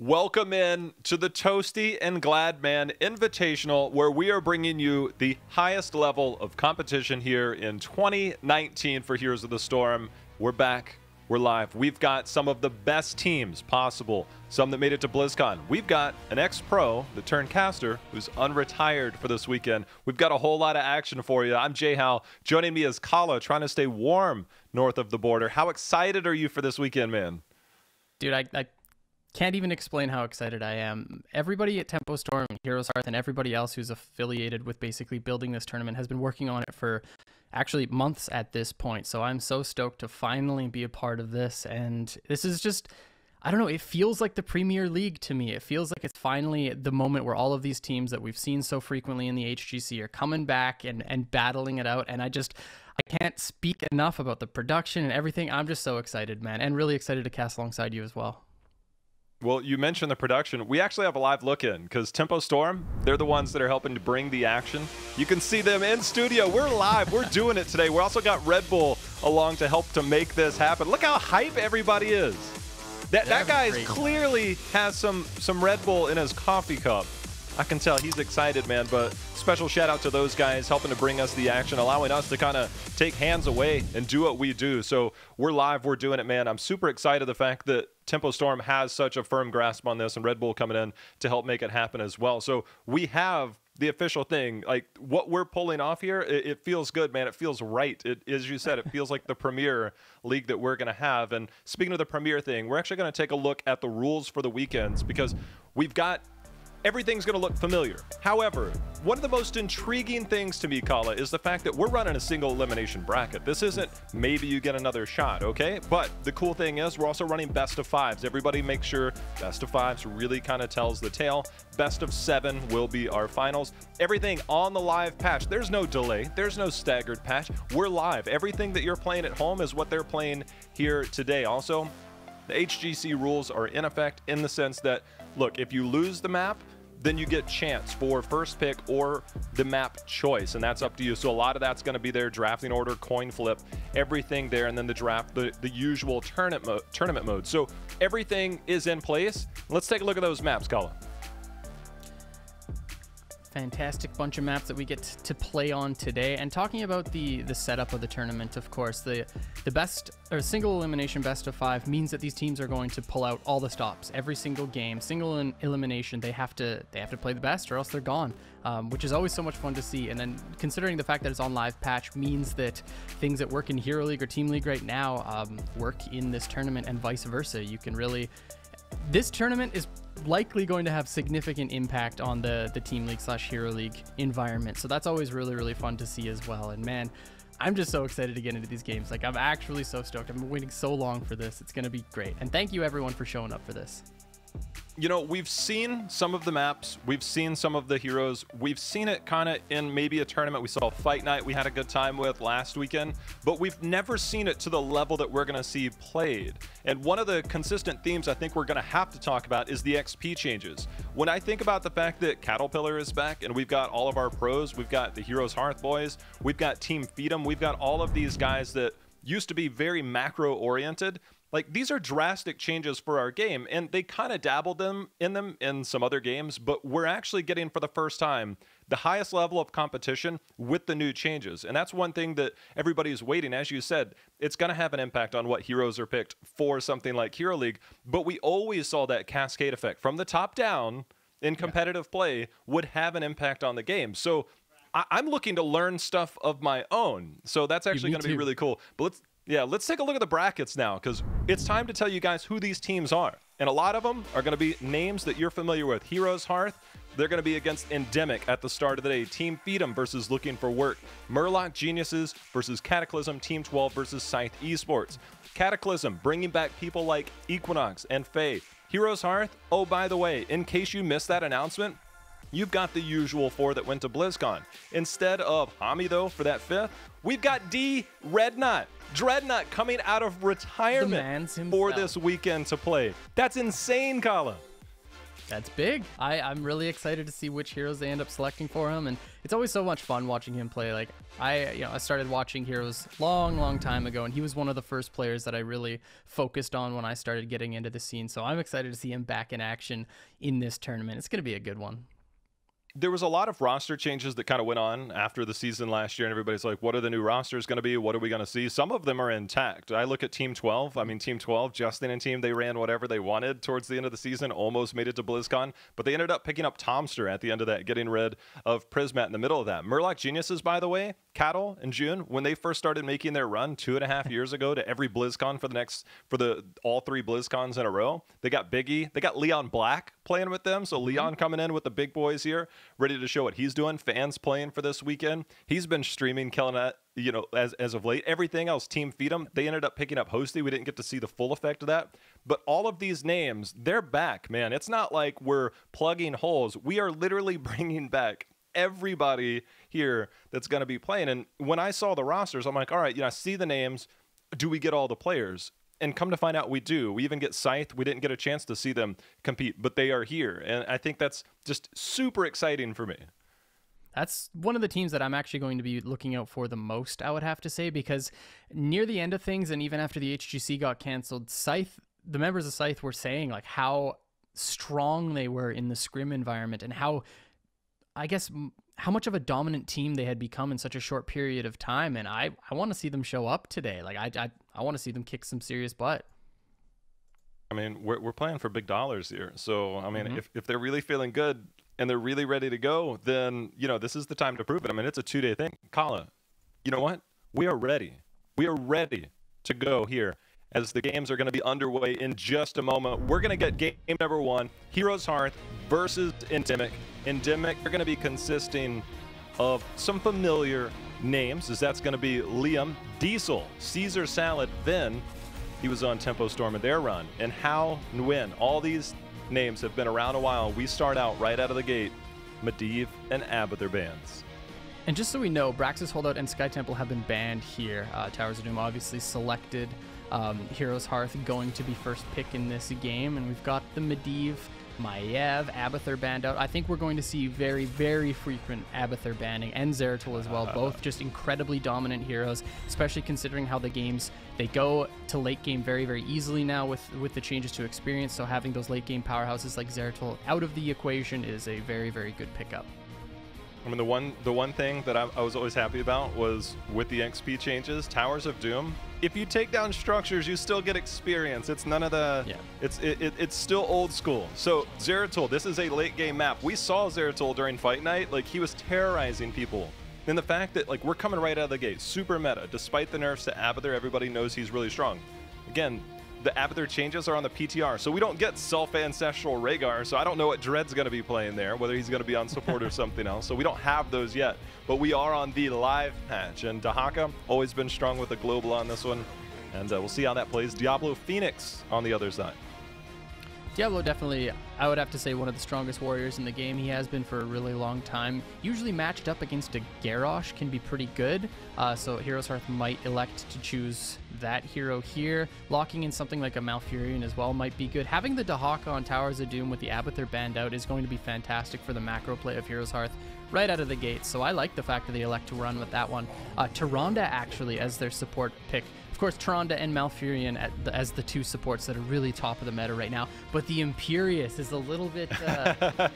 Welcome in to the Toasty and Gladman Invitational, where we are bringing you the highest level of competition here in 2019 for Heroes of the Storm. We're back. We're live. We've got some of the best teams possible, some that made it to BlizzCon. We've got an ex-pro, the turned caster, who's unretired for this weekend. We've got a whole lot of action for you. I'm Jay Hal. Joining me is Kala, trying to stay warm north of the border. How excited are you for this weekend, man? Dude, I can't even explain how excited I am. Everybody at Tempo Storm, HeroesHearth, and everybody else who's affiliated with basically building this tournament has been working on it for actually months at this point. So I'm so stoked to finally be a part of this. And this is just, I don't know, it feels like the Premier League to me. It feels like it's finally the moment where all of these teams that we've seen so frequently in the HGC are coming back and battling it out. And I can't speak enough about the production and everything. I'm just so excited, man. And really excited to cast alongside you as well. Well, you mentioned the production. We actually have a live look in because Tempo Storm, they're the ones that are helping to bring the action. You can see them in studio. We're live. We're doing it today. We also got Red Bull along to help to make this happen. Look how hype everybody is. That guy clearly has some Red Bull in his coffee cup. I can tell he's excited, man, but special shout out to those guys helping to bring us the action, allowing us to kind of take hands away and do what we do. So we're live, we're doing it, man. I'm super excited the fact that Tempo Storm has such a firm grasp on this and Red Bull coming in to help make it happen as well. So we have the official thing, like what we're pulling off here, it feels good, man. It feels right. As you said, it feels like the Premier League that we're going to have. And speaking of the Premier thing, we're actually going to take a look at the rules for the weekends because we've got everything's going to look familiar. However, one of the most intriguing things to me, Kala, is the fact that we're running a single elimination bracket. This isn't maybe you get another shot, okay? But the cool thing is we're also running best of fives. Everybody make sure best of fives really kind of tells the tale. Best of 7 will be our finals. Everything on the live patch. There's no delay. There's no staggered patch. We're live. Everything that you're playing at home is what they're playing here today. Also, the HGC rules are in effect in the sense that, look, if you lose the map, then you get chance for first pick or the map choice, and that's up to you. So a lot of that's going to be their drafting order, coin flip, everything there, and then the draft, the usual tournament mode. So everything is in place. Let's take a look at those maps, Kala. Fantastic bunch of maps that we get to play on today. And talking about the setup of the tournament, of course, the best or single elimination best of 5 means that these teams are going to pull out all the stops every single game. Single elimination, they have to play the best or else they're gone, which is always so much fun to see. And then considering the fact that it's on live patch means that things that work in Hero League or Team League right now work in this tournament and vice versa. You can really, this tournament is likely going to have significant impact on the Team League / Hero League environment. So that's always really, really fun to see as well. And man, I'm just so excited to get into these games. Like, I'm actually so stoked. I've been waiting so long for this. It's going to be great. And thank you everyone for showing up for this. You know, we've seen some of the maps, we've seen some of the heroes, we've seen it kind of in maybe a tournament. We saw Fight Night we had a good time with last weekend, but we've never seen it to the level that we're going to see played. And one of the consistent themes I think we're going to have to talk about is the XP changes. When I think about the fact that Caterpillar is back and we've got all of our pros, we've got the HeroesHearth boys, we've got Team Feed'em, we've got all of these guys that used to be very macro oriented. Like, these are drastic changes for our game, and they kind of dabbled in them in some other games, but we're actually getting for the first time the highest level of competition with the new changes. And that's one thing that everybody's waiting. As you said, it's going to have an impact on what heroes are picked for something like Hero League, but we always saw that cascade effect from the top down in competitive play would have an impact on the game. So I'm looking to learn stuff of my own. So that's actually going to be really cool. But let's take a look at the brackets now, because it's time to tell you guys who these teams are. And a lot of them are going to be names that you're familiar with. HeroesHearth, they're going to be against Endemic at the start of the day. Team Feed'em versus Looking for Work. Murloc Geniuses versus Cataclysm. Team 12 versus Scythe Esports. Cataclysm bringing back people like Equinox and Faye. HeroesHearth, oh, by the way, in case you missed that announcement, you've got the usual 4 that went to BlizzCon. Instead of Hami, though, for that 5th, we've got Reynad. Dreadnought coming out of retirement for this weekend to play. That's insane, Kala. That's big. I'm really excited to see which heroes they end up selecting for him, and it's always so much fun watching him play. Like I started watching Heroes long time ago, and he was one of the first players that I really focused on when I started getting into the scene. So I'm excited to see him back in action in this tournament. It's going to be a good one. There was a lot of roster changes that kind of went on after the season last year, and everybody's like, what are the new rosters going to be? What are we going to see? Some of them are intact. I look at Team 12. I mean, Team 12, Justin and team, they ran whatever they wanted towards the end of the season, almost made it to BlizzCon, but they ended up picking up Tomster at the end of that, getting rid of Prismat in the middle of that. Murloc Geniuses, by the way, Cattle in June, when they first started making their run 2.5 years ago to every BlizzCon for all 3 BlizzCons in a row, they got Biggie, they got Leon Black playing with them. So Leon coming in with the big boys here, ready to show what he's doing. Fans playing for this weekend. He's been streaming, killing it, as of late. Everything else, Team Feed'em, they ended up picking up Hosty. We didn't get to see the full effect of that. But all of these names, they're back, man. It's not like we're plugging holes. We are literally bringing back everybody here that's going to be playing. And when I saw the rosters, I'm like, all right, I see the names. Do we get all the players? And come to find out, we do. We even get Scythe. We didn't get a chance to see them compete, but they are here. And I think that's just super exciting for me. That's one of the teams that I'm actually going to be looking out for the most, I would have to say, because near the end of things, and even after the HGC got canceled, Scythe, the members of Scythe were saying like how strong they were in the scrim environment and how, I guess, how much of a dominant team they had become in such a short period of time. And I want to see them show up today. Like I want to see them kick some serious butt. I mean, we're playing for big dollars here. So, I mean, if they're really feeling good and they're really ready to go, then, this is the time to prove it. I mean, it's a 2-day thing. Kala, you know what? We are ready. We are ready to go here as the games are going to be underway in just a moment. We're going to get game number 1, HeroesHearth versus Endemic. Endemic are going to be consisting of some familiar names, as that's going to be Liam, Diesel, Caesar Salad, Vin. He was on Tempo Storm in their run. And How Nguyen. All these names have been around a while. We start out right out of the gate, Medivh and Abathur bans. And just so we know, Braxis Holdout and Sky Temple have been banned here. Towers of Doom obviously selected HeroesHearth going to be first pick in this game. And we've got the Medivh, Maiev, Abathur banned out. I think we're going to see very, very frequent Abathur banning, and Zeratul as well. Both just incredibly dominant heroes, especially considering how the games, they go to late game very, very easily now with the changes to experience. So having those late game powerhouses like Zeratul out of the equation is a very, very good pickup. I mean, the one thing that I was always happy about was with the XP changes, Towers of Doom. If you take down structures, you still get experience. It's none of the. Yeah. It's still old school. So Zeratul, this is a late game map. We saw Zeratul during Fight Night. Like, he was terrorizing people. And the fact that we're coming right out of the gate, super meta. Despite the nerfs to Abathur, everybody knows he's really strong. Again, the Abathur changes are on the PTR, so we don't get self-ancestral Rhaegar, so I don't know what Dread's going to be playing there, whether he's going to be on support or something else, so we don't have those yet. But we are on the live patch, and Dahaka, always been strong with the global on this one, and we'll see how that plays. Diablo Phoenix on the other side. Diablo definitely, I would have to say, one of the strongest warriors in the game. He has been for a really long time. Usually matched up against a Garrosh can be pretty good, so HeroesHearth might elect to choose that hero here. Locking in something like a Malfurion as well might be good. Having the Dahaka on Towers of Doom with the Abathur banned out is going to be fantastic for the macro play of HeroesHearth right out of the gate, so I like the fact that they elect to run with that one. Tyrande actually as their support pick. Of course, Tyrande and Malfurion as the two supports that are really top of the meta right now. But the Imperious is a little bit,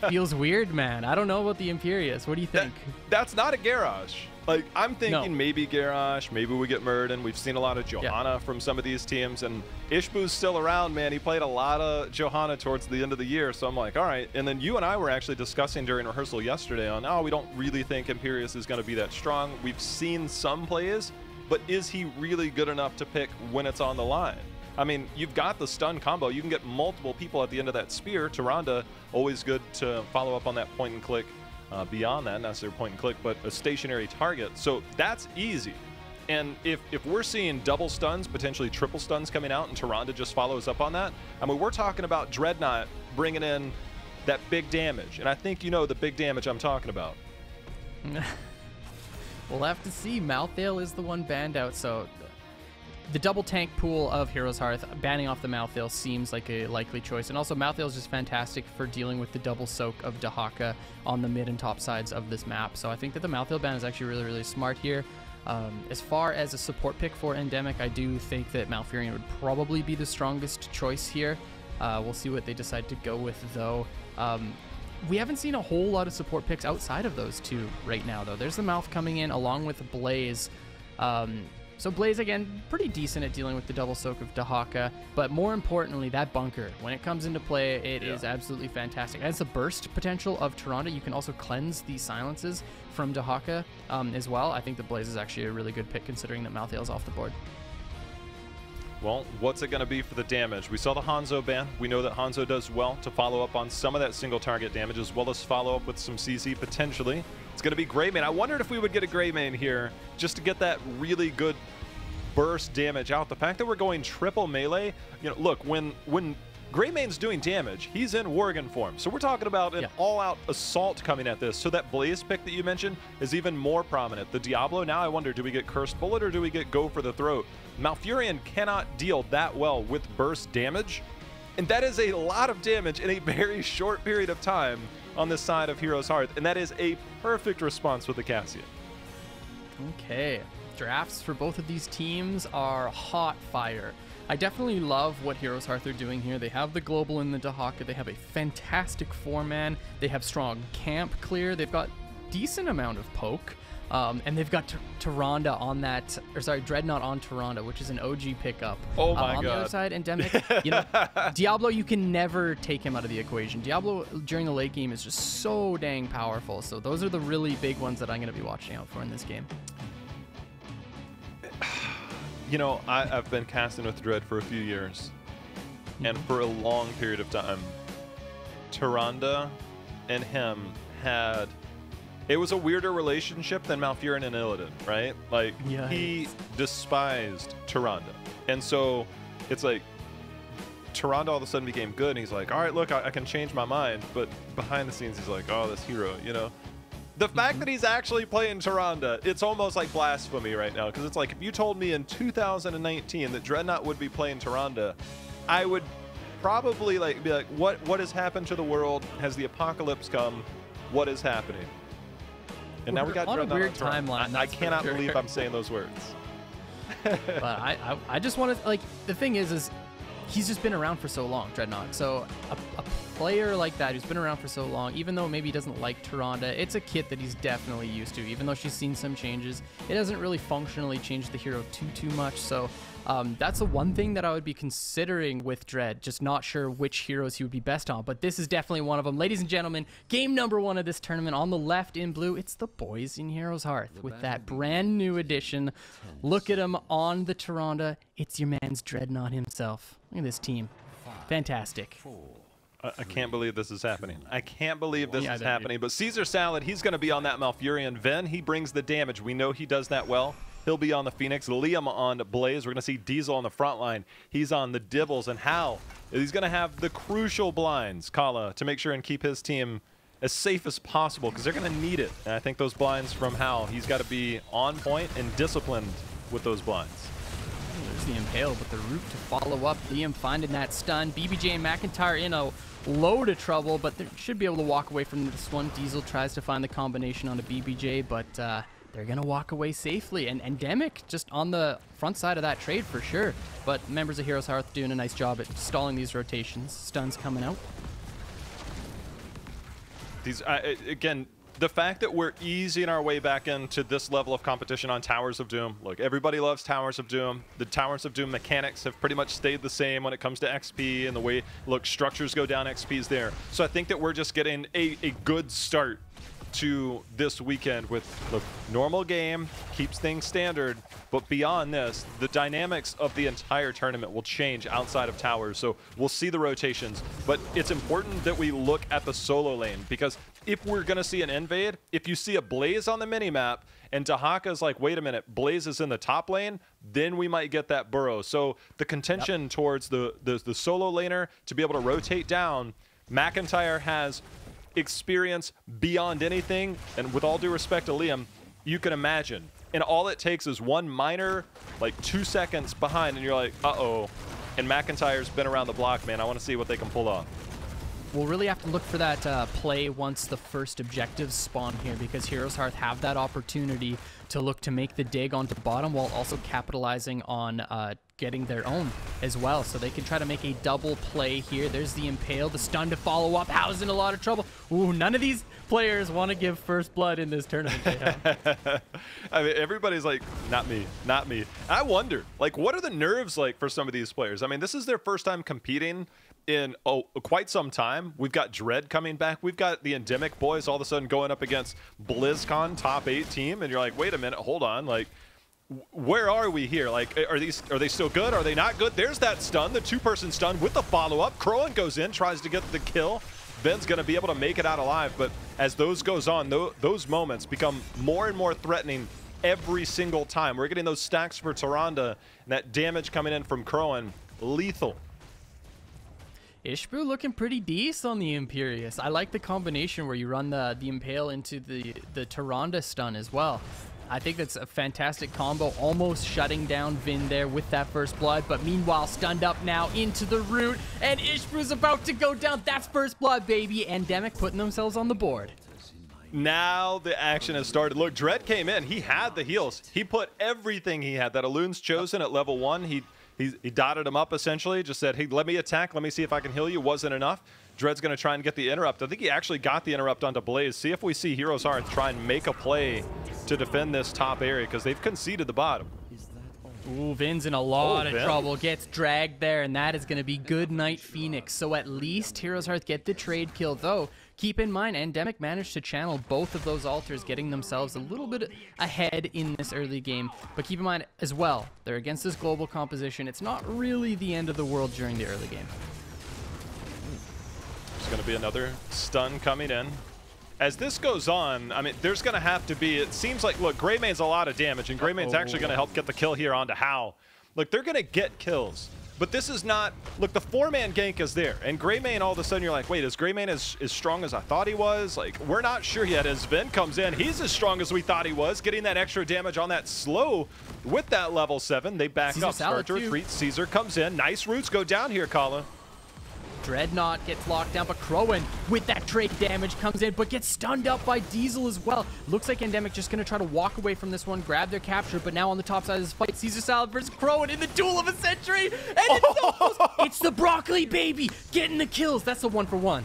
feels weird, man. I don't know about the Imperious. What do you think? That's not a Garrosh. Like, I'm thinking maybe Garrosh, maybe we get Murden. We've seen a lot of Johanna from some of these teams, and Ishbu's still around, man. He played a lot of Johanna towards the end of the year, so I'm like, all right. And then you and I were actually discussing during rehearsal yesterday on, we don't really think Imperious is going to be that strong. We've seen some plays, but is he really good enough to pick when it's on the line? I mean, you've got the stun combo. You can get multiple people at the end of that spear. Tyrande, always good to follow up on that point and click. Beyond that, not necessarily point and click, but a stationary target. So that's easy. And if we're seeing double stuns, potentially triple stuns coming out, and Tyrande just follows up on that, I mean, we're talking about Dreadnought bringing in that big damage. And I think you know the big damage I'm talking about. We'll have to see. Malthael is the one banned out, so the double tank pool of Heroes Hearth, banning off the Malthael seems like a likely choice. And also Malthael is just fantastic for dealing with the double soak of Dahaka on the mid and top sides of this map. So I think that the Malthael ban is actually really, really smart here. As far as a support pick for Endemic, I do think that Malfurion would probably be the strongest choice here. We'll see what they decide to go with, though. We haven't seen a whole lot of support picks outside of those two right now, though. There's the Malf coming in along with Blaze. So Blaze, again, pretty decent at dealing with the double soak of Dahaka, but more importantly, that bunker, when it comes into play, it is absolutely fantastic. As the burst potential of Tyrande, you can also cleanse the silences from Dahaka as well. I think the Blaze is actually a really good pick considering that Malthael's off the board. Well, what's it going to be for the damage? We saw the Hanzo ban. We know that Hanzo does well to follow up on some of that single target damage, as well as follow up with some CC potentially. It's going to be Greymane. I wondered if we would get a Greymane here just to get that really good burst damage out. The fact that we're going triple melee, you know, look, when Greymane's doing damage, he's in Worgen form. So we're talking about an all-out assault coming at this. So that Blaze pick that you mentioned is even more prominent. The Diablo, now I wonder, do we get Cursed Bullet or do we get Go for the Throat? Malfurion cannot deal that well with burst damage, and that is a lot of damage in a very short period of time on this side of Heroes Hearth, and that is a perfect response with the Cassian. Okay, drafts for both of these teams are hot fire. I definitely love what Heroes Hearth are doing here. They have the global in the Dahaka. They have a fantastic 4-man. They have strong camp clear. They've got decent amount of poke. And they've got Tyrande on that, or sorry, Dreadnought on Tyrande, which is an OG pickup. Oh my God. On the other side, Endemic, you know, Diablo, you can never take him out of the equation. Diablo during the late game is just so dang powerful. So those are the really big ones that I'm going to be watching out for in this game. You know, I've been casting with Dread for a few years, and for a long period of time, Tyrande and him had... It was a weirder relationship than Malfurion and Illidan, right? Like, he despised Tyrande. And so it's like, Tyrande all of a sudden became good, and he's like, all right, look, I can change my mind. But behind the scenes, he's like, oh, this hero, you know? The fact that he's actually playing Tyrande, it's almost like blasphemy right now. Because it's like, if you told me in 2019 that Dreadnought would be playing Tyrande, I would probably like be like, what has happened to the world? Has the apocalypse come? What is happening? And now we got on a weird timeline. I cannot believe I'm saying those words. But I just want to, like, the thing is he's just been around for so long, Dreadnought. So a player like that who's been around for so long, even though maybe he doesn't like Tyrande, it's a kit that he's definitely used to. Even though she's seen some changes, it doesn't really functionally change the hero too much. So that's the one thing that I would be considering with Dread, just not sure which heroes he would be best on, but this is definitely one of them. Ladies and gentlemen, game number 1 of this tournament. On the left in blue, it's the boys in Heroes Hearth with that brand new addition. Look at him on the Tyrande. It's your man's Dreadnought himself. Look at this team. Fantastic. I can't believe this is happening. I can't believe this is happening. But Caesar Salad, he's going to be on that Malfurion. Ven, he brings the damage. We know he does that well. He'll be on the Phoenix. Liam on Blaze. We're going to see Diesel on the front line. He's on the Dibbles. And Hal, he's going to have the crucial blinds, Kala, to make sure and keep his team as safe as possible because they're going to need it. And I think those blinds from Hal, he's got to be on point and disciplined with those blinds. There's the Impale, but the route to follow up. Liam finding that stun. BBJ and McIntyre in a load of trouble, but they should be able to walk away from this one. Diesel tries to find the combination on a BBJ, but they're going to walk away safely. And Endemic just on the front side of that trade for sure. But members of Heroes Hearth doing a nice job at stalling these rotations. Stuns coming out. These again, the fact that we're easing our way back into this level of competition on Towers of Doom. Look, everybody loves Towers of Doom. The Towers of Doom mechanics have pretty much stayed the same when it comes to XP and the way, look, structures go down, XP's there. So I think that we're just getting a good start to this weekend with the normal game, keeps things standard, but beyond this, the dynamics of the entire tournament will change outside of towers. So we'll see the rotations, but it's important that we look at the solo lane because if we're going to see an invade, if you see a Blaze on the minimap and Dahaka's like, wait a minute, Blaze is in the top lane, then we might get that burrow. So the contention towards the solo laner to be able to rotate down, McIntyre has experience beyond anything, and with all due respect to Liam, you can imagine and all it takes is one minor, like 2 seconds behind, and you're like, uh-oh. And McIntyre's been around the block, man. I want to see what they can pull off. We'll really have to look for that play once the first objectives spawn here, because HeroesHearth have that opportunity to look to make the dig onto bottom while also capitalizing on getting their own as well. So they can try to make a double play here. There's the Impale, the stun to follow up. How's in a lot of trouble. Ooh, none of these players want to give first blood in this tournament. I mean, everybody's like, not me, not me. I wonder, like, what are the nerves like for some of these players? I mean, this is their first time competing in quite some time. We've got Dread coming back. We've got the Endemic boys all of a sudden going up against BlizzCon top 8 team, and you're like, wait a minute, hold on, like, where are we here? Like, are they still good? Are they not good? There's that stun, the 2-person stun with the follow-up. Crowan goes in, tries to get the kill. Ben's going to be able to make it out alive, but as those goes on, those moments become more and more threatening every single time. We're getting those stacks for Tyrande, and that damage coming in from Crowan, lethal. Ishbu looking pretty decent on the Imperious. I like the combination where you run the Impale into the Tyrande stun as well. I think that's a fantastic combo, almost shutting down Vin there with that first blood, but meanwhile stunned up now into the root, and Ishbu's about to go down. That's first blood, baby. Endemic putting themselves on the board. Now the action has started. Look, Dread came in. He had the heals. He put everything he had. That Elun's chosen at level 1. He dotted him up essentially, just said, hey, let me attack. Let me see if I can heal you. Wasn't enough. Dread's going to try and get the interrupt. I think he actually got the interrupt onto Blaze. See if we see HeroesHearth try and make a play to defend this top area, because they've conceded the bottom. Ooh, Vin's in a lot of trouble. Gets dragged there, and that is going to be good night Phoenix. So at least HeroesHearth get the trade kill, though. Keep in mind, Endemic managed to channel both of those altars, getting themselves a little bit ahead in this early game. But keep in mind as well, they're against this global composition. It's not really the end of the world during the early game. There's going to be another stun coming in. As this goes on, I mean, there's going to have to be, it seems like, look, Greymane's a lot of damage, and Greymane's actually going to help get the kill here onto How. Look, they're going to get kills. But this is not, look, the 4-man gank is there, and Greymane, all of a sudden you're like, wait, is Greymane as strong as I thought he was? Like, we're not sure yet. As Vin comes in, he's as strong as we thought he was, getting that extra damage on that slow with that level 7. They back up, start to retreat. Caesar comes in. Nice roots go down here, Colin. Dreadnought gets locked down, but Crowan with that trade damage comes in, but gets stunned up by Diesel as well. Looks like Endemic just going to try to walk away from this one, grab their capture, but now on the top side of this fight, Caesar Salad versus Crowan in the duel of a century, and it's so close. It's the Broccoli, baby, getting the kills. That's a 1-for-1.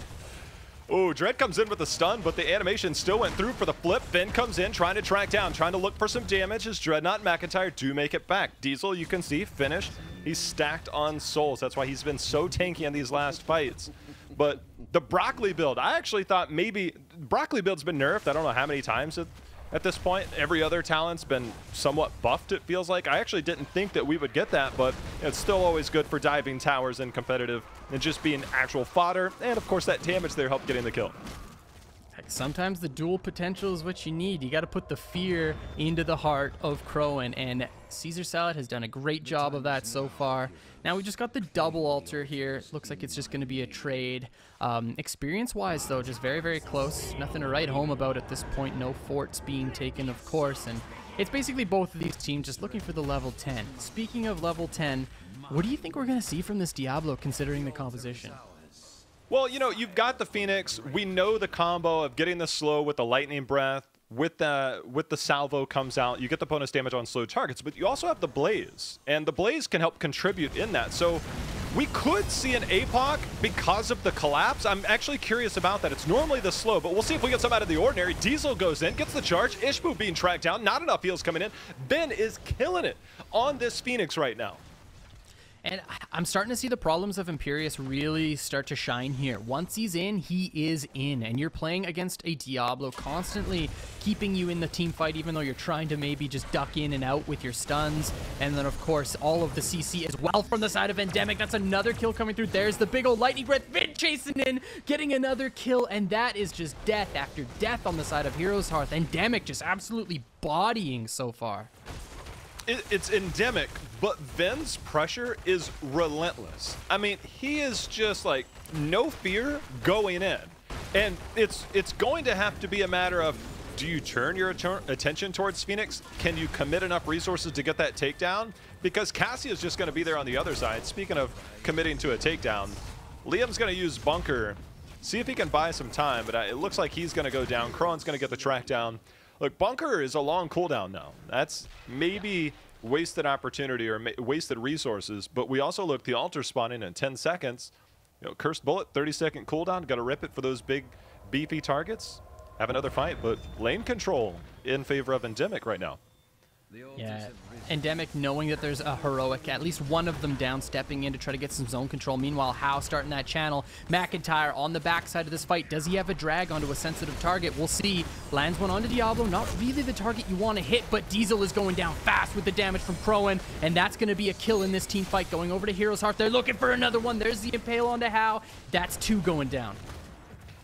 Oh, Dread comes in with the stun, but the animation still went through for the flip. Finn comes in, trying to track down, trying to look for some damage as Dreadnought and McIntyre do make it back. Diesel, you can see, finished. He's stacked on souls. That's why he's been so tanky in these last fights. But the Broccoli build, I actually thought maybe Broccoli build's been nerfed. I don't know how many times at this point. Every other talent's been somewhat buffed, it feels like. I actually didn't think that we would get that, but it's still always good for diving towers and competitive and just being actual fodder. And of course that damage there helped getting the kill. Sometimes the dual potential is what you need. You got to put the fear into the heart of Crowan, and Caesar Salad has done a great job of that so far. Now we just got the double altar here. Looks like it's just going to be a trade. Experience-wise, though, just very, very close. Nothing to write home about at this point. No forts being taken, of course, and it's basically both of these teams just looking for the level 10. Speaking of level 10, what do you think we're going to see from this Diablo, considering the composition? Well, you know, you've got the Phoenix. We know the combo of getting the slow with the lightning breath, with the salvo comes out. You get the bonus damage on slow targets, but you also have the Blaze, and the Blaze can help contribute in that. So we could see an APOC because of the collapse. I'm actually curious about that. It's normally the slow, but we'll see if we get some out of the ordinary. Diesel goes in, gets the charge. Ishbu being tracked down. Not enough heals coming in. Ben is killing it on this Phoenix right now. And I'm starting to see the problems of Imperious really start to shine here. Once he's in, he is in. And you're playing against a Diablo constantly keeping you in the team fight, even though you're trying to maybe just duck in and out with your stuns. And then, of course, all of the CC as well from the side of Endemic. That's another kill coming through. There's the big old lightning breath. Vin chasing in, getting another kill. And that is just death after death on the side of HeroesHearth. Endemic just absolutely bodying so far. It's endemic, but Ven's pressure is relentless. I mean, he is just like no fear going in. And it's going to have to be a matter of, do you turn your attention towards Phoenix? Can you commit enough resources to get that takedown? Because Cassia's just going to be there on the other side. Speaking of committing to a takedown, Liam's going to use Bunker, see if he can buy some time, but it looks like he's going to go down. Kron's going to get the track down. Look, Bunker is a long cooldown now. That's maybe wasted opportunity or wasted resources, but we also look the altar spawning in 10 seconds. You know, Cursed Bullet, 30-second cooldown. Got to rip it for those big, beefy targets. Have another fight, but lane control in favor of Endemic right now. Yeah, Endemic knowing that there's a heroic, at least one of them down, stepping in to try to get some zone control. Meanwhile, Howe starting that channel. McIntyre on the backside of this fight. Does he have a drag onto a sensitive target? We'll see. Lands one onto Diablo. Not really the target you want to hit, but Diesel is going down fast with the damage from Proen, and that's going to be a kill in this team fight. Going over to HeroesHearth. They're looking for another one. There's the Impale onto Howe. That's 2 going down.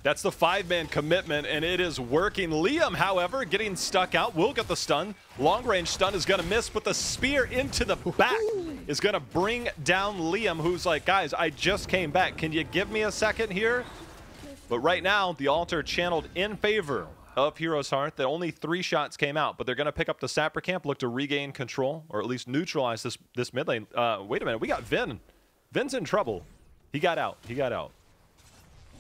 That's the 5-man commitment, and it is working. Liam, however, getting stuck out, will get the stun. Long-range stun is going to miss, but the spear into the back is going to bring down Liam, who's like, guys, I just came back. Can you give me a second here? But right now, the altar channeled in favor of HeroesHearth. That only 3 shots came out, but they're going to pick up the Sapper Camp, look to regain control, or at least neutralize this mid lane. Wait a minute, we got Vin. Vin's in trouble. He got out. He got out.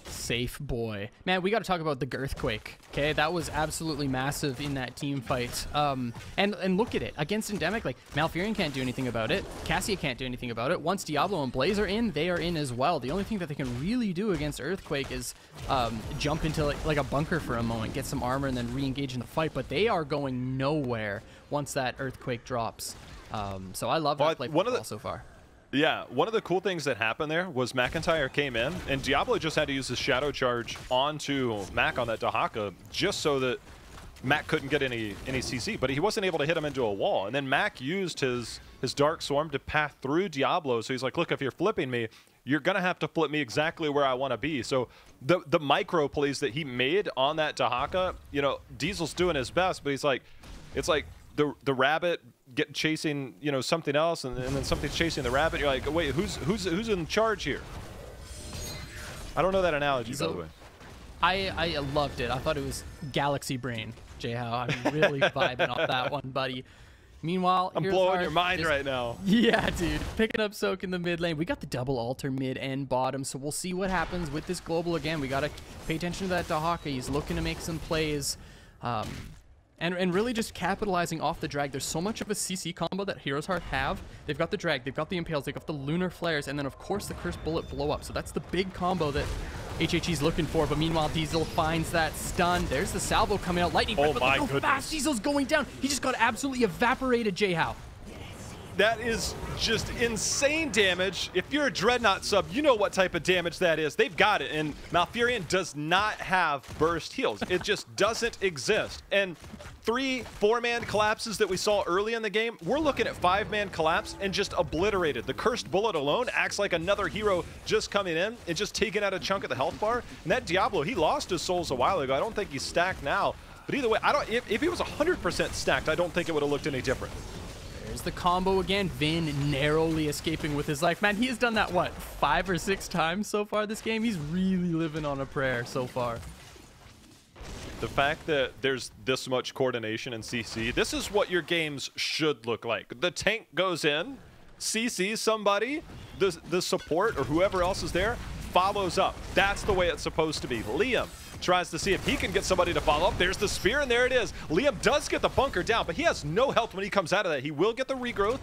Safe boy. Man, we got to talk about the Girthquake, okay? That was absolutely massive in that team fight. And look at it. Against Endemic, like, Malfurion can't do anything about it. Cassia can't do anything about it. Once Diablo and Blaze are in, they are in as well. The only thing that they can really do against Earthquake is jump into, like a bunker for a moment, get some armor, and then re-engage in the fight. But they are going nowhere once that Earthquake drops. So I love that play so far. Yeah, one of the cool things that happened there was McIntyre came in, and Diablo just had to use his Shadow Charge onto Mac on that Dahaka just so that Mac couldn't get any CC, but he wasn't able to hit him into a wall. And then Mac used his Dark Swarm to path through Diablo, so he's like, look, if you're flipping me, you're going to have to flip me exactly where I want to be. So the micro plays that he made on that Dahaka, you know, Diesel's doing his best, but he's like, it's like the rabbit chasing, you know, something else, and then something's chasing the rabbit. You're like, wait, who's in charge here? I don't know that analogy, by the way. I loved it. I thought it was Galaxy Brain, J-How. I'm really vibing off that one, buddy. Meanwhile, I'm blowing your mind right now. Yeah, dude. Picking up Soak in the mid lane. We got the double altar mid and bottom, so we'll see what happens with this global again. We got to pay attention to that Dahaka. He's looking to make some plays. And really just capitalizing off the drag. There's so much of a CC combo that HeroesHearth have. They've got the drag, they've got the impales, they've got the lunar flares, and then of course the cursed bullet blow up. So that's the big combo that HHE's looking for. But meanwhile, Diesel finds that stun. There's the salvo coming out. Lightning breath, oh my goodness. Fast Diesel's going down. He just got absolutely evaporated, J-How. That is just insane damage. If you're a Dreadnought sub, you know what type of damage that is. They've got it, and Malfurion does not have burst heals. It just doesn't exist. And 3-4-man collapses that we saw early in the game, we're looking at 5-man collapse and just obliterated. The Cursed Bullet alone acts like another hero just coming in and just taking out a chunk of the health bar. And that Diablo, he lost his souls a while ago. I don't think he's stacked now. But either way, if he was 100% stacked, I don't think it would have looked any different. There's the combo again. Vin narrowly escaping with his life. Man, he has done that, what, 5 or 6 times so far this game? He's really living on a prayer so far. The fact that there's this much coordination in CC, this is what your games should look like. The tank goes in, CCs somebody, the support or whoever else is there follows up. That's the way it's supposed to be. Liam tries to see if he can get somebody to follow up. There's the spear, and there it is. Liam does get the bunker down, but he has no health when he comes out of that. He will get the regrowth,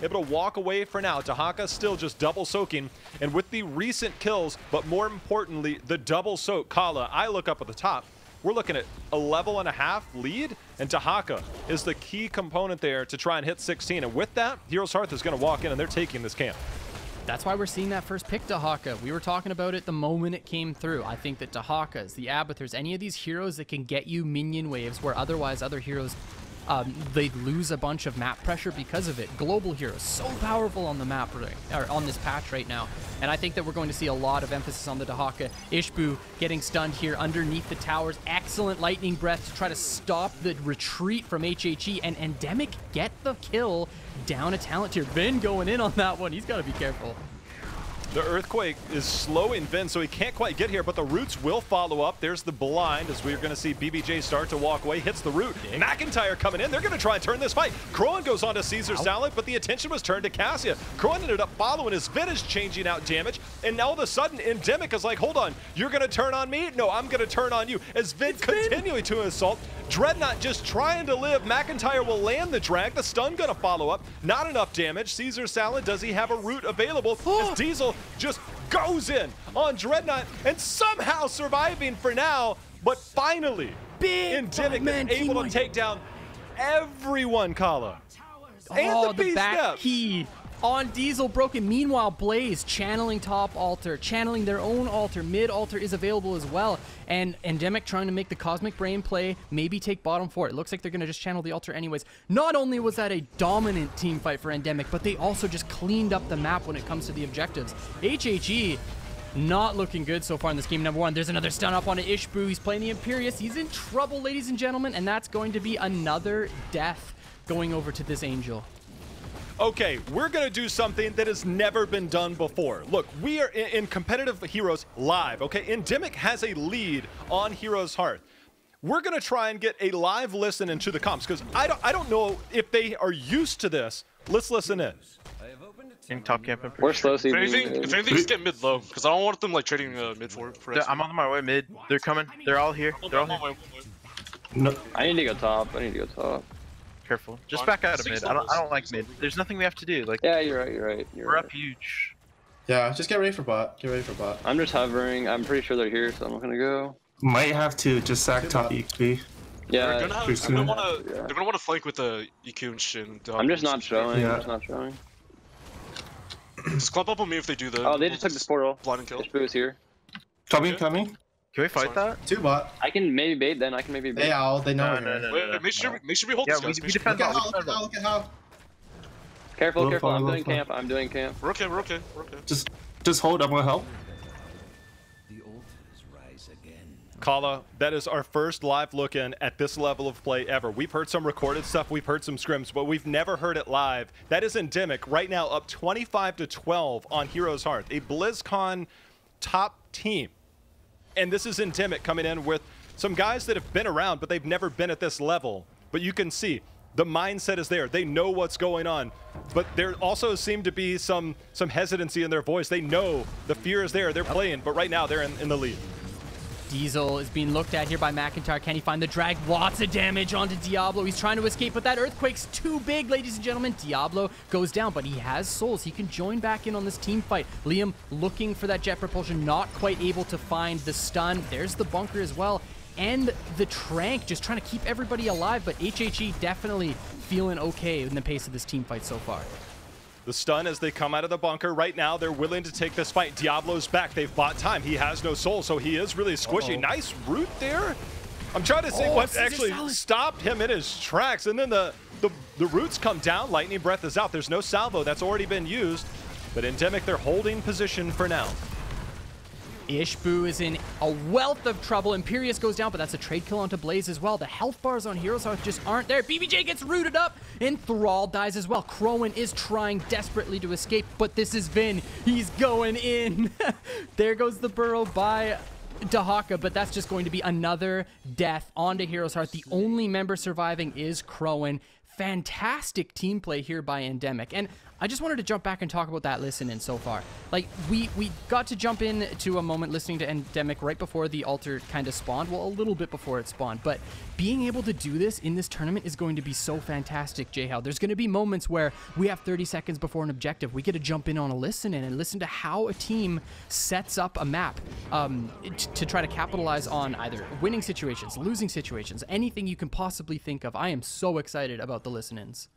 able to walk away for now. Dahaka still just double soaking, and with the recent kills, but more importantly, the double soak Kala, I look up at the top. We're looking at a level and a half lead, and Dahaka is the key component there to try and hit 16. And with that, HeroesHearth is going to walk in, and they're taking this camp. That's why we're seeing that first pick, Dahaka. We were talking about it the moment it came through. I think that Dahakas, the Abathurs, any of these heroes that can get you minion waves where otherwise other heroes, they'd lose a bunch of map pressure because of it. Global heroes, so powerful on the map, or on this patch right now. And I think that we're going to see a lot of emphasis on the Dahaka. Ishbu getting stunned here underneath the towers. Excellent lightning breath to try to stop the retreat from HHE, and Endemic get the kill down a talent tier. Vin going in on that one. He's got to be careful. The Earthquake is slowing Vin, so he can't quite get here, but the Roots will follow up. There's the blind, as we're going to see BBJ start to walk away. Hits the Root. McIntyre coming in. They're going to try and turn this fight. Crowan goes on to Caesar Salad, but the attention was turned to Cassia. Crowan ended up following as Vin is changing out damage, and now all of a sudden, Endemic is like, hold on, you're going to turn on me? No, I'm going to turn on you. As Vin continuing to assault, Dreadnought just trying to live. McIntyre will land the drag. The stun going to follow up. Not enough damage. Caesar Salad, does he have a Root available? As Diesel just goes in on Dreadnought and somehow surviving for now, but finally, Endemic is able to take down everyone, Kala. And the back key on Diesel broken. Meanwhile, Blaze channeling top altar, channeling their own altar. Mid altar is available as well. And Endemic trying to make the Cosmic Brain play, maybe take bottom 4. It looks like they're going to just channel the altar anyways. Not only was that a dominant team fight for Endemic, but they also just cleaned up the map when it comes to the objectives. HHE not looking good so far in this game. Number 1, there's another stun up on Ishbu. He's playing the Imperious. He's in trouble, ladies and gentlemen, and that's going to be another death going over to this Angel. Okay, we're going to do something that has never been done before. Look, we are in competitive Heroes live, okay? Endemic has a lead on HeroesHearth. We're going to try and get a live listen into the comps, because I don't know if they are used to this. Let's listen in. In top camp, we're slow if anything, just get mid low, because I don't want them like trading mid for I'm on my way mid. They're coming. They're all here. They're all here. No. I need to go top. Careful. Just back out of mid. I don't like mid. There's nothing we have to do. Like, yeah, you're right. We're up huge. Yeah, just get ready for bot. I'm just hovering. I'm pretty sure they're here, so I'm not gonna go. Might have to just sack top EXP. Yeah. They're gonna want to flank with the EQ and shit. I'm just not showing. Just clump up on me if they do the. Oh, they just took this portal. Blind and kill. Ishbu is here. Coming. Can we fight that? 2 bot. I can maybe bait then. They owl. They know we're here. Wait, make sure we hold this, guys. We defend. Look at how. Careful. I'm doing camp. We're okay. Just hold. I'm gonna help. Kala, that is our first live look in at this level of play ever. We've heard some recorded stuff, we've heard some scrims, but we've never heard it live. That is Endemic right now up 25-12 on HeroesHearth, a BlizzCon top team. And this is Endemic coming in with some guys that have been around, but they've never been at this level. But you can see the mindset is there. They know what's going on. But there also seem to be some hesitancy in their voice. They know the fear is there. They're playing, but right now they're in the lead. Diesel is being looked at here by McIntyre. Can he find the drag? Lots of damage onto Diablo. He's trying to escape, but that Earthquake's too big, ladies and gentlemen. Diablo goes down, but he has souls. He can join back in on this team fight. Liam looking for that jet propulsion, not quite able to find the stun. There's the bunker as well. And the Trank just trying to keep everybody alive, but HHE definitely feeling okay in the pace of this team fight so far. The stun as they come out of the bunker. Right now, they're willing to take this fight. Diablo's back. They've bought time. He has no soul, so he is really squishy. Nice root there. I'm trying to see what actually stopped him in his tracks. And then the roots come down. Lightning Breath is out. There's no salvo. That's already been used. But Endemic, they're holding position for now. Ishbu is in a wealth of trouble. Imperious goes down, but that's a trade kill onto Blaze as well. The health bars on HeroesHearth just aren't there. BBJ gets rooted up, and Thrall dies as well. Crowan is trying desperately to escape, but this is Vin. He's going in. There goes the burrow by Dahaka, but that's just going to be another death onto HeroesHearth. The only member surviving is Crowan. Fantastic team play here by Endemic. And I just wanted to jump back and talk about that listen-in so far. Like, we got to jump in to a moment listening to Endemic right before the altar kind of spawned. Well, a little bit before it spawned. But being able to do this in this tournament is going to be so fantastic, J-How. There's going to be moments where we have 30 seconds before an objective. We get to jump in on a listen-in and listen to how a team sets up a map to try to capitalize on either winning situations, losing situations, anything you can possibly think of. I am so excited about the listen-ins.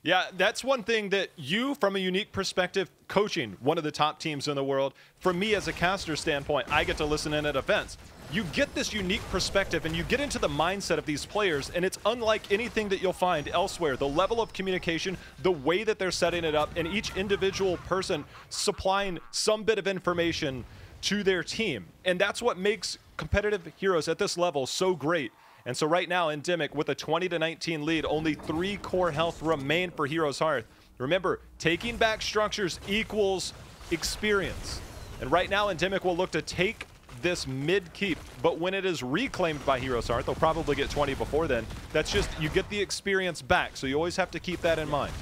Yeah, that's one thing that you, from a unique perspective, coaching one of the top teams in the world, from me as a caster standpoint, I get to listen in at events. You get this unique perspective and you get into the mindset of these players, and it's unlike anything that you'll find elsewhere. The level of communication, the way that they're setting it up, and each individual person supplying some bit of information to their team. And that's what makes competitive heroes at this level so great. And so right now, Endemic with a 20-19 lead, only 3 core health remain for HeroesHearth. Remember, taking back structures equals experience. And right now, Endemic will look to take this mid keep, but when it is reclaimed by HeroesHearth, they'll probably get 20 before then. That's just, you get the experience back, so you always have to keep that in mind.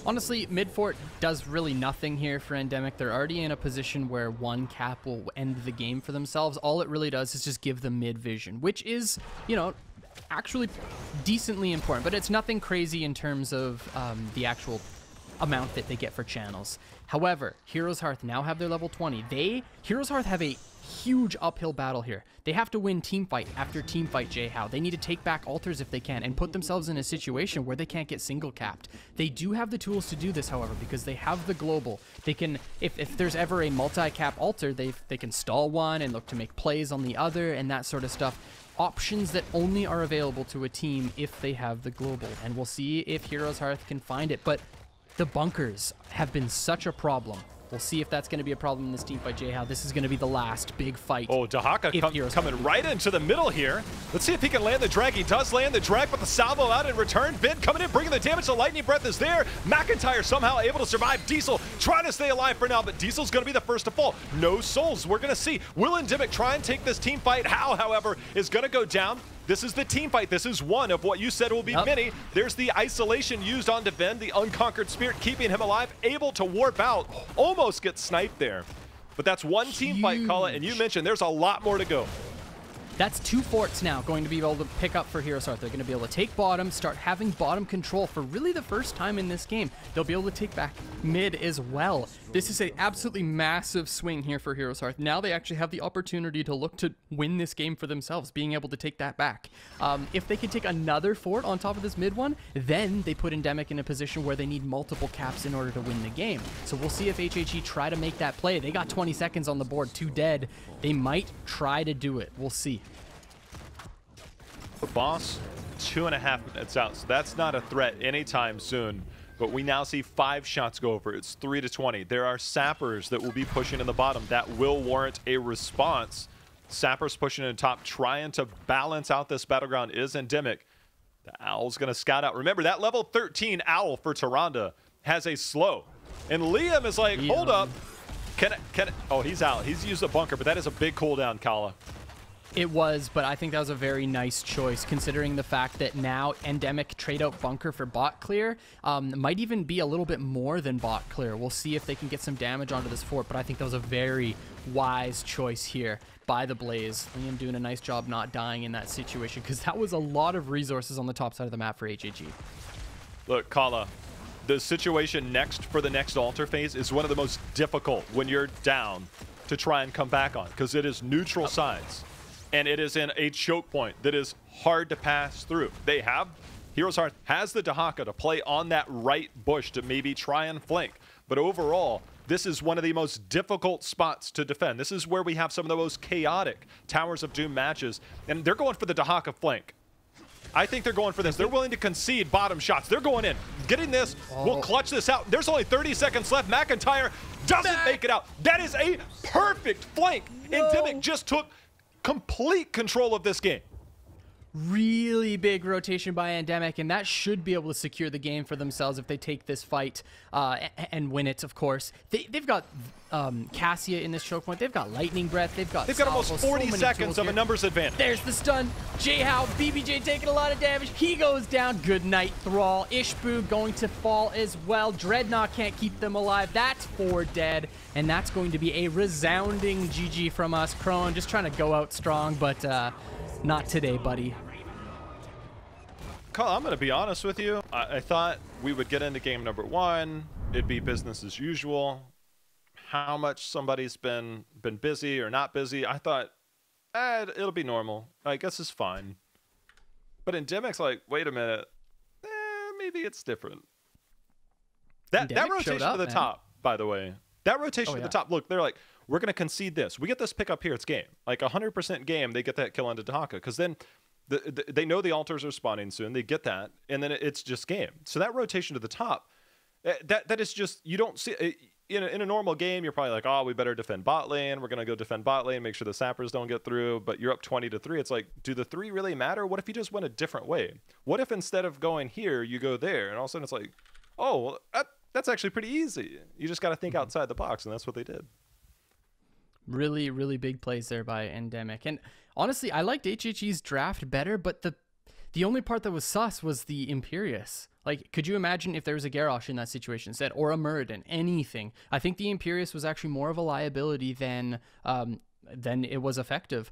Honestly, mid fort does really nothing here for Endemic. They're already in a position where one cap will end the game for themselves. All it really does is just give them mid vision, which is, you know, actually decently important, but it's nothing crazy in terms of the actual amount that they get for channels. However, HeroesHearth now have their level 20. HeroesHearth have a huge uphill battle here. They have to win teamfight after teamfight, Jay-How. They need to take back altars if they can and put themselves in a situation where they can't get single capped. They do have the tools to do this, however, because they have the global. They can, if there's ever a multi-cap altar, they can stall one and look to make plays on the other and that sort of stuff. Options that only are available to a team if they have the global. And we'll see if HeroesHearth can find it. But the bunkers have been such a problem. We'll see if that's going to be a problem in this team fight, Jay-How. This is going to be the last big fight. Oh, Dahaka coming right into the middle here. Let's see if he can land the drag. He does land the drag, but the salvo out in return. Vid coming in, bringing the damage. The lightning breath is there. McIntyre somehow able to survive. Diesel trying to stay alive for now, but Diesel's going to be the first to fall. No souls. We're going to see. Will Endemic try and take this team fight? How, however, is going to go down. This is the team fight. This is one of what you said will be many. There's the isolation used on Devin, the unconquered spirit keeping him alive, able to warp out, almost get sniped there. But that's one team fight, Kala, and you mentioned there's a lot more to go. That's 2 forts now going to be able to pick up for HeroesHearth. They're going to be able to take bottom, start having bottom control for really the first time in this game. They'll be able to take back mid as well. This is an absolutely massive swing here for HeroesHearth. Now they actually have the opportunity to look to win this game for themselves, being able to take that back. If they could take another fort on top of this mid one, then they put Endemic in a position where they need multiple caps in order to win the game. So we'll see if HHE try to make that play. They got 20 seconds on the board, 2 dead. They might try to do it. We'll see. The boss, 2.5 minutes out, so that's not a threat anytime soon. But we now see 5 shots go over. It's 3-20. There are sappers that will be pushing in the bottom. That will warrant a response. Sappers pushing in the top, trying to balance out this battleground is Endemic. The Owl's going to scout out. Remember, that level 13 Owl for Tyrande has a slow. And Liam is like, hold up. Can it? Oh, he's out. He's used a bunker, but that is a big cooldown, Kala. It was, but I think that was a very nice choice considering the fact that now Endemic trade out bunker for bot clear. Might even be a little bit more than bot clear. We'll see if they can get some damage onto this fort, but I think that was a very wise choice here by the Blaze. Liam doing a nice job not dying in that situation because that was a lot of resources on the top side of the map for HAG. Look, Kala, the situation next for the next altar phase is one of the most difficult when you're down to try and come back on because it is neutral sides. And it is in a choke point that is hard to pass through. HeroesHearth has the Dahaka to play on that right bush to maybe try and flank. But overall, this is one of the most difficult spots to defend. This is where we have some of the most chaotic Towers of Doom matches. And they're going for the Dahaka flank. I think they're going for this. They're willing to concede bottom shots. They're going in. Getting this, we'll clutch this out. There's only 30 seconds left. McIntyre doesn't make it out. That is a perfect flank. Endemic just took complete control of this game. Really big rotation by Endemic, and that should be able to secure the game for themselves if they take this fight and win it, of course. They've got Cassia in this choke point. They've got Lightning Breath. They've got almost 40 seconds of a numbers advantage. There's the stun. Jay-How, BBJ taking a lot of damage. He goes down. Good night, Thrall. Ishbu going to fall as well. Dreadnought can't keep them alive. That's 4 dead, and that's going to be a resounding GG from us. Crone just trying to go out strong, but not today, buddy. Carl, I'm going to be honest with you. I thought we would get into game number 1. It'd be business as usual. How much somebody's been busy or not busy, I thought, it'll be normal. I guess it's fine. But Endemic's like, wait a minute. Maybe it's different. That rotation to the top, by the way. That rotation to the top. Look, they're like, we're going to concede this. We get this pick up here, it's game. Like 100% game, they get that kill onto Dahaka. Because then they know the altars are spawning soon. They get that, and then it's just game. So that rotation to the top, that is just, you don't see in a normal game. You're probably like, oh, we better defend bot lane. We're gonna go defend bot lane, make sure the sappers don't get through. But you're up 20-3. It's like, do the 3 really matter? What if you just went a different way? What if instead of going here, you go there, and all of a sudden it's like, oh, well, that's actually pretty easy. You just got to think outside the box, and that's what they did. Really, really big plays there by Endemic. And honestly, I liked HHE's draft better, but the only part that was sus was the Imperious. Like, could you imagine if there was a Garrosh in that situation instead, or a Muradin, anything? I think the Imperious was actually more of a liability than it was effective.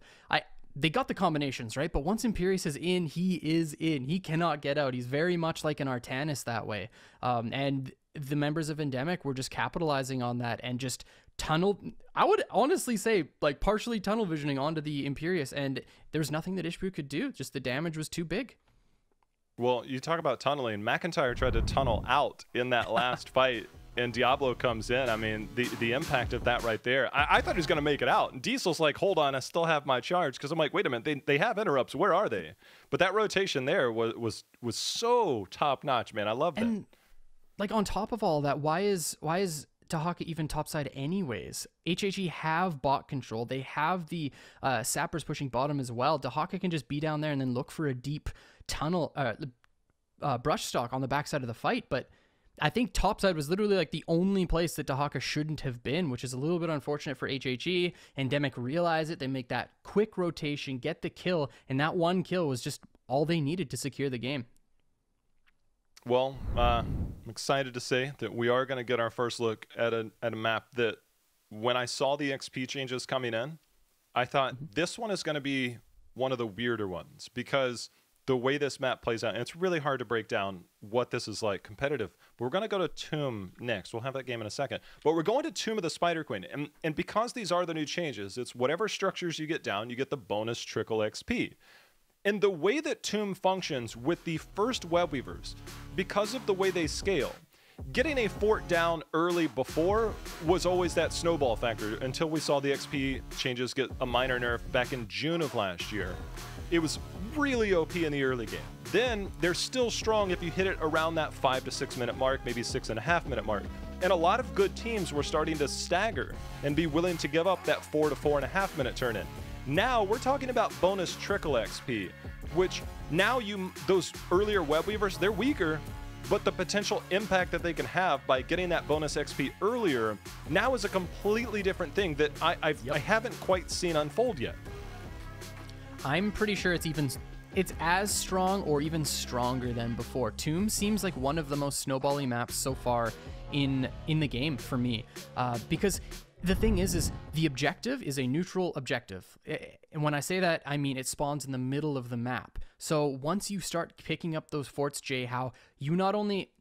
They got the combinations, right? But once Imperious is in, he is in. He cannot get out. He's very much like an Artanis that way. And the members of Endemic were just capitalizing on that and just I would honestly say, like, partially tunnel visioning onto the Imperious, and there's nothing that Ishbu could do. Just the damage was too big. Well, you talk about tunneling. McIntyre tried to tunnel out in that last fight, and Diablo comes in. I mean, the impact of that right there. I thought he was going to make it out. And Diesel's like, hold on, I still have my charge. Because I'm like, wait a minute, they have interrupts. Where are they? But that rotation there was so top-notch, man. I love that. And, like, on top of all that, why is Dahaka even topside anyways? HHE have bot control. They have the sappers pushing bottom as well. Dahaka can just be down there and then look for a deep tunnel brush stock on the backside of the fight. But I think topside was literally like the only place that Dahaka shouldn't have been, which is a little bit unfortunate for HHE. Endemic realize it. They make that quick rotation, get the kill, and that one kill was just all they needed to secure the game. Well, I'm excited to say that we are going to get our first look at a map that, when I saw the XP changes coming in, I thought this one is going to be one of the weirder ones, because the way this map plays out, and it's really hard to break down what this is like competitive. But we're going to go to Tomb next. We'll have that game in a second. But we're going to Tomb of the Spider Queen. And because these are the new changes, it's whatever structures you get down, you get the bonus trickle XP. And the way that Tomb functions with the first web weavers, because of the way they scale, getting a fort down early before was always that snowball factor until we saw the XP changes get a minor nerf back in June of last year. It was really OP in the early game. Then they're still strong if you hit it around that 5 to 6 minute mark, maybe 6.5 minute mark. And a lot of good teams were starting to stagger and be willing to give up that 4 to 4.5 minute turn in. Now we're talking about bonus trickle XP, which now those earlier web weavers, they're weaker, but the potential impact that they can have by getting that bonus XP earlier now is a completely different thing that I haven't quite seen unfold yet. I'm pretty sure it's as strong or even stronger than before. Tomb seems like one of the most snowbally maps so far in the game for me, because the thing is the objective is a neutral objective. And when I say that, I mean it spawns in the middle of the map. So once you start picking up those forts, Jay, how you not only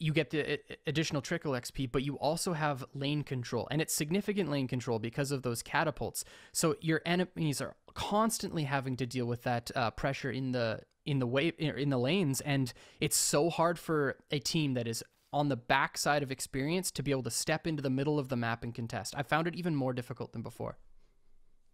you get the additional trickle XP, but you also have lane control, and it's significant lane control because of those catapults. So your enemies are constantly having to deal with that pressure in the lanes, and it's so hard for a team that is on the backside of experience to be able to step into the middle of the map and contest. I found it even more difficult than before.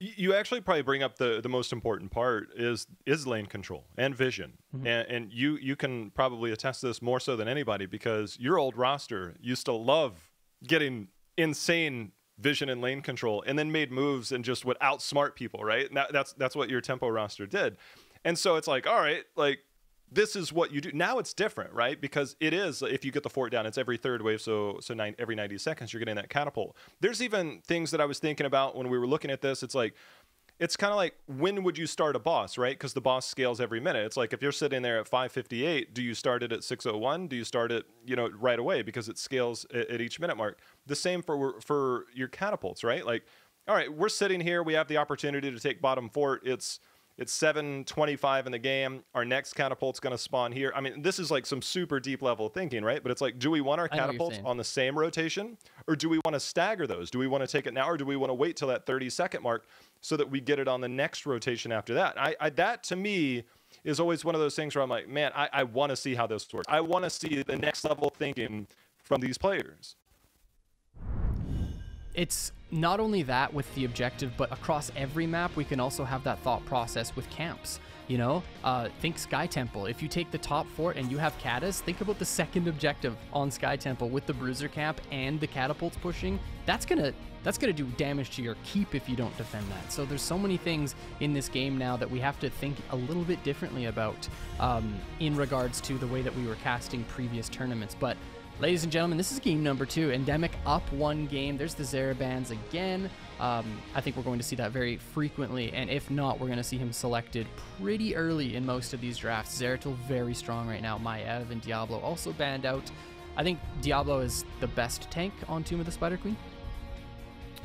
You actually probably bring up the most important part is lane control and vision. And you can probably attest to this more so than anybody, because your old roster used to love getting insane vision and lane control and then made moves and just would outsmart people, right? And that's what your tempo roster did. And so it's like, all right, like, this is what you do. Now it's different, right? Because it is, if you get the fort down, it's every third wave, so every 90 seconds you're getting that catapult. There's even things that I was thinking about when we were looking at this. It's like, it's kind of like, when would you start a boss, right? Because the boss scales every minute. It's like, if you're sitting there at 5:58, do you start it at 6:01? Do you start it, right away, because it scales at each minute mark? The same for your catapults, right? Like, all right, we're sitting here, we have the opportunity to take bottom fort. It's 7:25 in the game. Our next catapult's going to spawn here. I mean, this is like some super deep level thinking, right? But it's like, do we want our catapults on the same rotation, or do we want to stagger those? Do we want to take it now, or do we want to wait till that 30-second mark so that we get it on the next rotation after that? That to me is always one of those things where I'm like, man, I want to see how this works. I want to see the next level thinking from these players. It's not only that with the objective, but across every map, we can also have that thought process with camps. Think Sky Temple. If you take the top fort and you have Catas, think about the second objective on Sky Temple with the Bruiser camp and the catapults pushing. That's gonna do damage to your keep if you don't defend that. So there's so many things in this game now that we have to think a little bit differently about in regards to the way that we were casting previous tournaments. But Ladies and gentlemen, this is game number 2. Endemic up 1 game. There's the Zarabands again. I think we're going to see that very frequently, and if not, we're going to see him selected pretty early in most of these drafts. Zeratul very strong right now. Maev and Diablo also banned out. I think Diablo is the best tank on Tomb of the Spider Queen.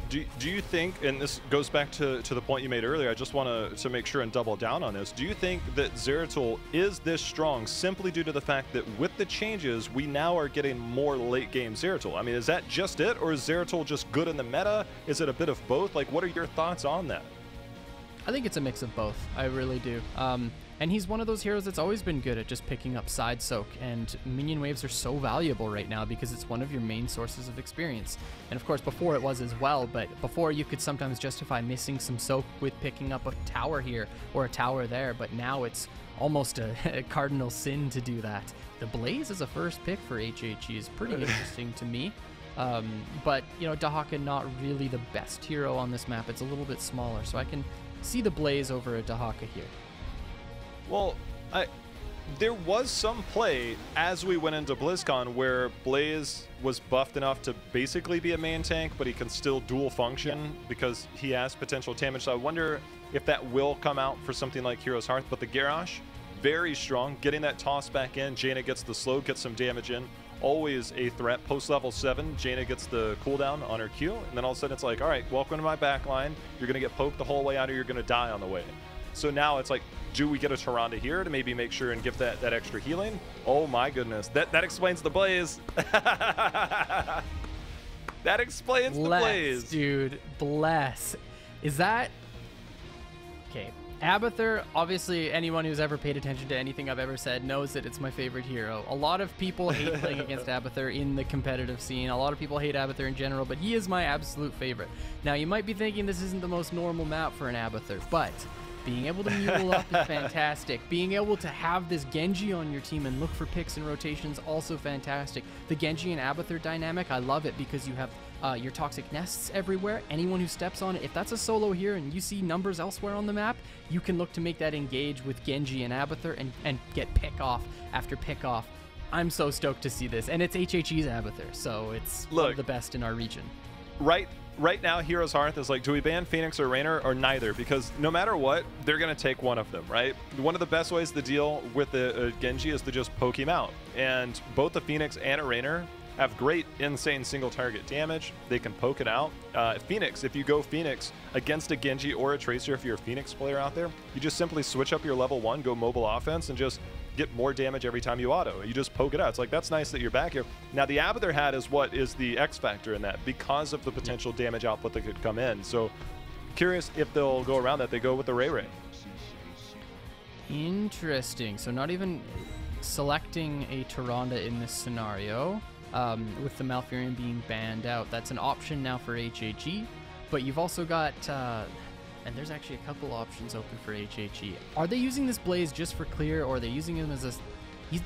Do you think, and this goes back to the point you made earlier, I just want to make sure and double down on this. Do you think that Zeratul is this strong simply due to the fact that with the changes, we now are getting more late game Zeratul? I mean, is that just it, or is Zeratul just good in the meta? Is it a bit of both? Like, what are your thoughts on that? I think it's a mix of both. I really do. And he's one of those heroes that's always been good at just picking up side soak, and minion waves are so valuable right now because it's one of your main sources of experience. And of course before it was as well, but before you could sometimes justify missing some soak with picking up a tower here or a tower there, but now it's almost a cardinal sin to do that. The Blaze as a first pick for HHE is pretty interesting to me. But, you know, Dahaka not really the best hero on this map. It's a little bit smaller, so I can see the Blaze over a Dahaka here. Well, there was some play as we went into BlizzCon where Blaze was buffed enough to basically be a main tank, but he can still dual function because he has potential damage. So I wonder if that will come out for something like HeroesHearth. But the Garrosh, very strong. Getting that toss back in. Jaina gets the slow, gets some damage in. Always a threat. Post level 7, Jaina gets the cooldown on her Q. And then all of a sudden it's like, all right, welcome to my backline. You're going to get poked the whole way out or you're going to die on the way. So now it's like, do we get a Tyrande here to maybe make sure and give that extra healing? Oh my goodness. That explains the Blaze. That explains the Blaze. Dude, bless. Is that... Okay. Abathur, obviously anyone who's ever paid attention to anything I've ever said knows that it's my favorite hero. A lot of people hate playing against Abathur in the competitive scene. A lot of people hate Abathur in general, but he is my absolute favorite. Now, you might be thinking this isn't the most normal map for an Abathur, but... being able to mule up is fantastic. Being able to have this Genji on your team and look for picks and rotations, also fantastic. The Genji and Abathur dynamic, I love it because you have your toxic nests everywhere. Anyone who steps on it, if that's a solo here and you see numbers elsewhere on the map, you can look to make that engage with Genji and Abathur and get pick off after pick off. I'm so stoked to see this. And it's HHE's Abathur, so it's one of the best in our region. Right now, HeroesHearth is like, do we ban Phoenix or Raynor or neither? Because no matter what, they're going to take one of them, right? One of the best ways to deal with the Genji is to just poke him out. And both the Phoenix and a Raynor have great, insane single target damage. They can poke it out. Phoenix, if you go Phoenix against a Genji or a Tracer, if you're a Phoenix player out there, you just simply switch up your level 1, go mobile offense, and just get more damage every time you auto. You just poke it out. It's like, that's nice that you're back here. Now, the Abathur hat is what is the X factor in that because of the potential damage output that could come in. So, curious if they'll go around that. They go with the Ray. Interesting. So, not even selecting a Tyrande in this scenario, with the Malfurion being banned out. That's an option now for HHE, but you've also got... and there's actually a couple options open for HHE. Are they using this Blaze just for clear, or are they using him as a...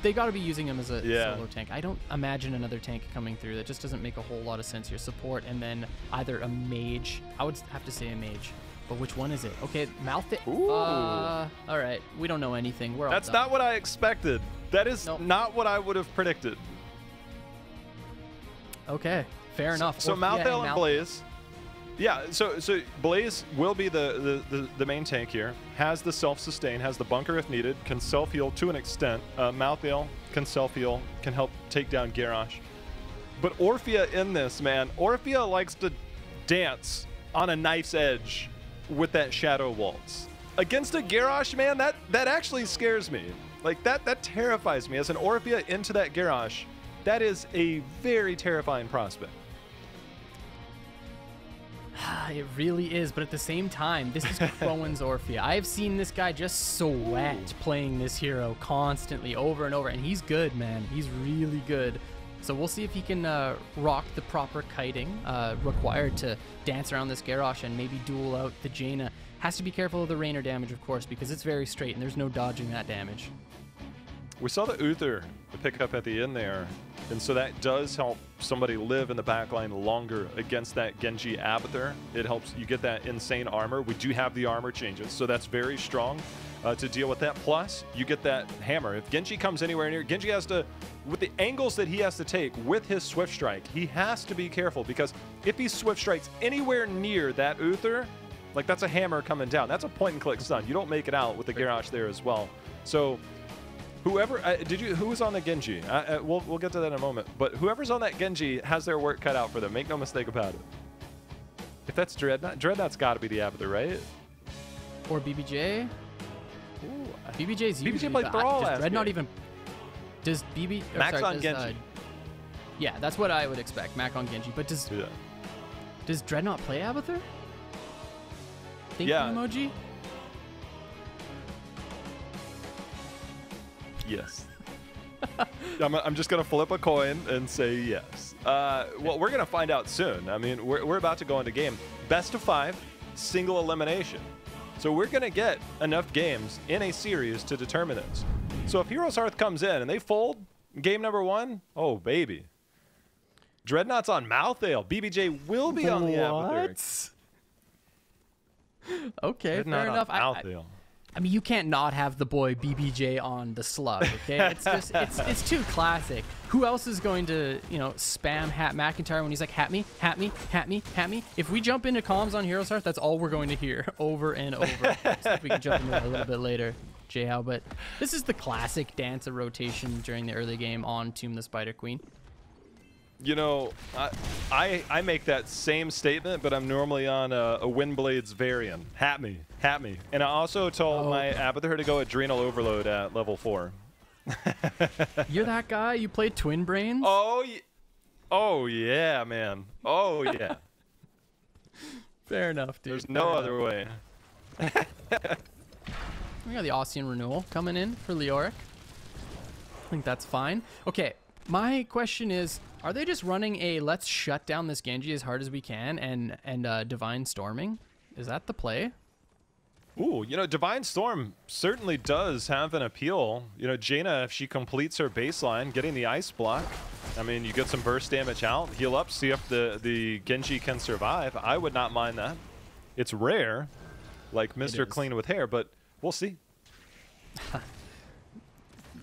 they got to be using him as a solo tank. I don't imagine another tank coming through. That just doesn't make a whole lot of sense here. Support, and then either a mage. I would have to say a mage. But which one is it? Okay, all right. We don't know anything. We're all That's done. not what I expected. That is not what I would have predicted. Okay, fair enough. So Malthael and Blaze. Yeah, so Blaze will be the main tank here. Has the self-sustain, has the bunker if needed, can self-heal to an extent. Malthael can self-heal, can help take down Garrosh. But Orphea in this, man, Orphea likes to dance on a knife's edge with that Shadow Waltz. Against a Garrosh, man, that actually scares me. Like, that terrifies me. As an Orphea into that Garrosh, that is a very terrifying prospect. It really is, but at the same time, this is Crowan's Orphea. I've seen this guy just sweat playing this hero constantly over and over, and he's good, man. He's really good. So we'll see if he can rock the proper kiting required to dance around this Garrosh and maybe duel out the Jaina. Has to be careful of the Raynor damage, of course, because it's very straight and there's no dodging that damage. We saw the Uther pick up at the end there, and so that does help somebody live in the backline longer against that Genji Abathur. It helps you get that insane armor. We do have the armor changes, so that's very strong. to deal with that. Plus, you get that hammer. If Genji comes anywhere near, Genji has to, with the angles that he has to take with his Swift Strike, he has to be careful, because if he Swift Strikes anywhere near that Uther, like that's a hammer coming down. That's a point and click stun. You don't make it out with the Garrosh there as well. So whoever, who was on the Genji? We'll get to that in a moment. But whoever's on that Genji has their work cut out for them. Make no mistake about it. If that's Dreadnought, Dreadnought's got to be the Abathur, right? Or BBJ? Ooh, BBJ's usually, BBJ played Thrall does last Dreadnought game. even... Does BB... or Max sorry, on does, Genji. yeah, that's what I would expect. Mac on Genji. But does Dreadnought play Abathur? Thank you, emoji? Yes. I'm just going to flip a coin and say yes. Well, we're going to find out soon. I mean, we're about to go into game. Best of 5, single elimination. So we're going to get enough games in a series to determine this. So if HeroesHearth comes in and they fold game number 1, oh, baby. Dreadnought's on Malthael. BBJ will be on the Abathur. Okay, fair enough. I mean, you can't not have the boy BBJ on the slug, okay? It's just, it's too classic. Who else is going to, you know, spam Hat McIntyre when he's like, hat me, hat me, hat me, hat me? If we jump into comms on HeroesHearth, that's all we're going to hear over and over. If we can jump into that a little bit later, J-How. But this is the classic dance of rotation during the early game on Tomb the Spider Queen. You know, I make that same statement, but I'm normally on a Windblade's variant. Hat me. And I also told my Abathur to go Adrenal Overload at level 4. You're that guy? You play Twin Brains? Oh yeah, man. Oh, yeah. Fair enough, dude. There's no other way. We got the Ossian Renewal coming in for Leoric. I think that's fine. Okay, my question is, are they just running a let's shut down this Genji as hard as we can and Divine Storming? Is that the play? Ooh, you know, Divine Storm certainly does have an appeal. You know, Jaina, if she completes her baseline, getting the Ice Block, I mean, you get some burst damage out, heal up, see if the Genji can survive. I would not mind that. It's rare, like Mr. Clean with hair, but we'll see.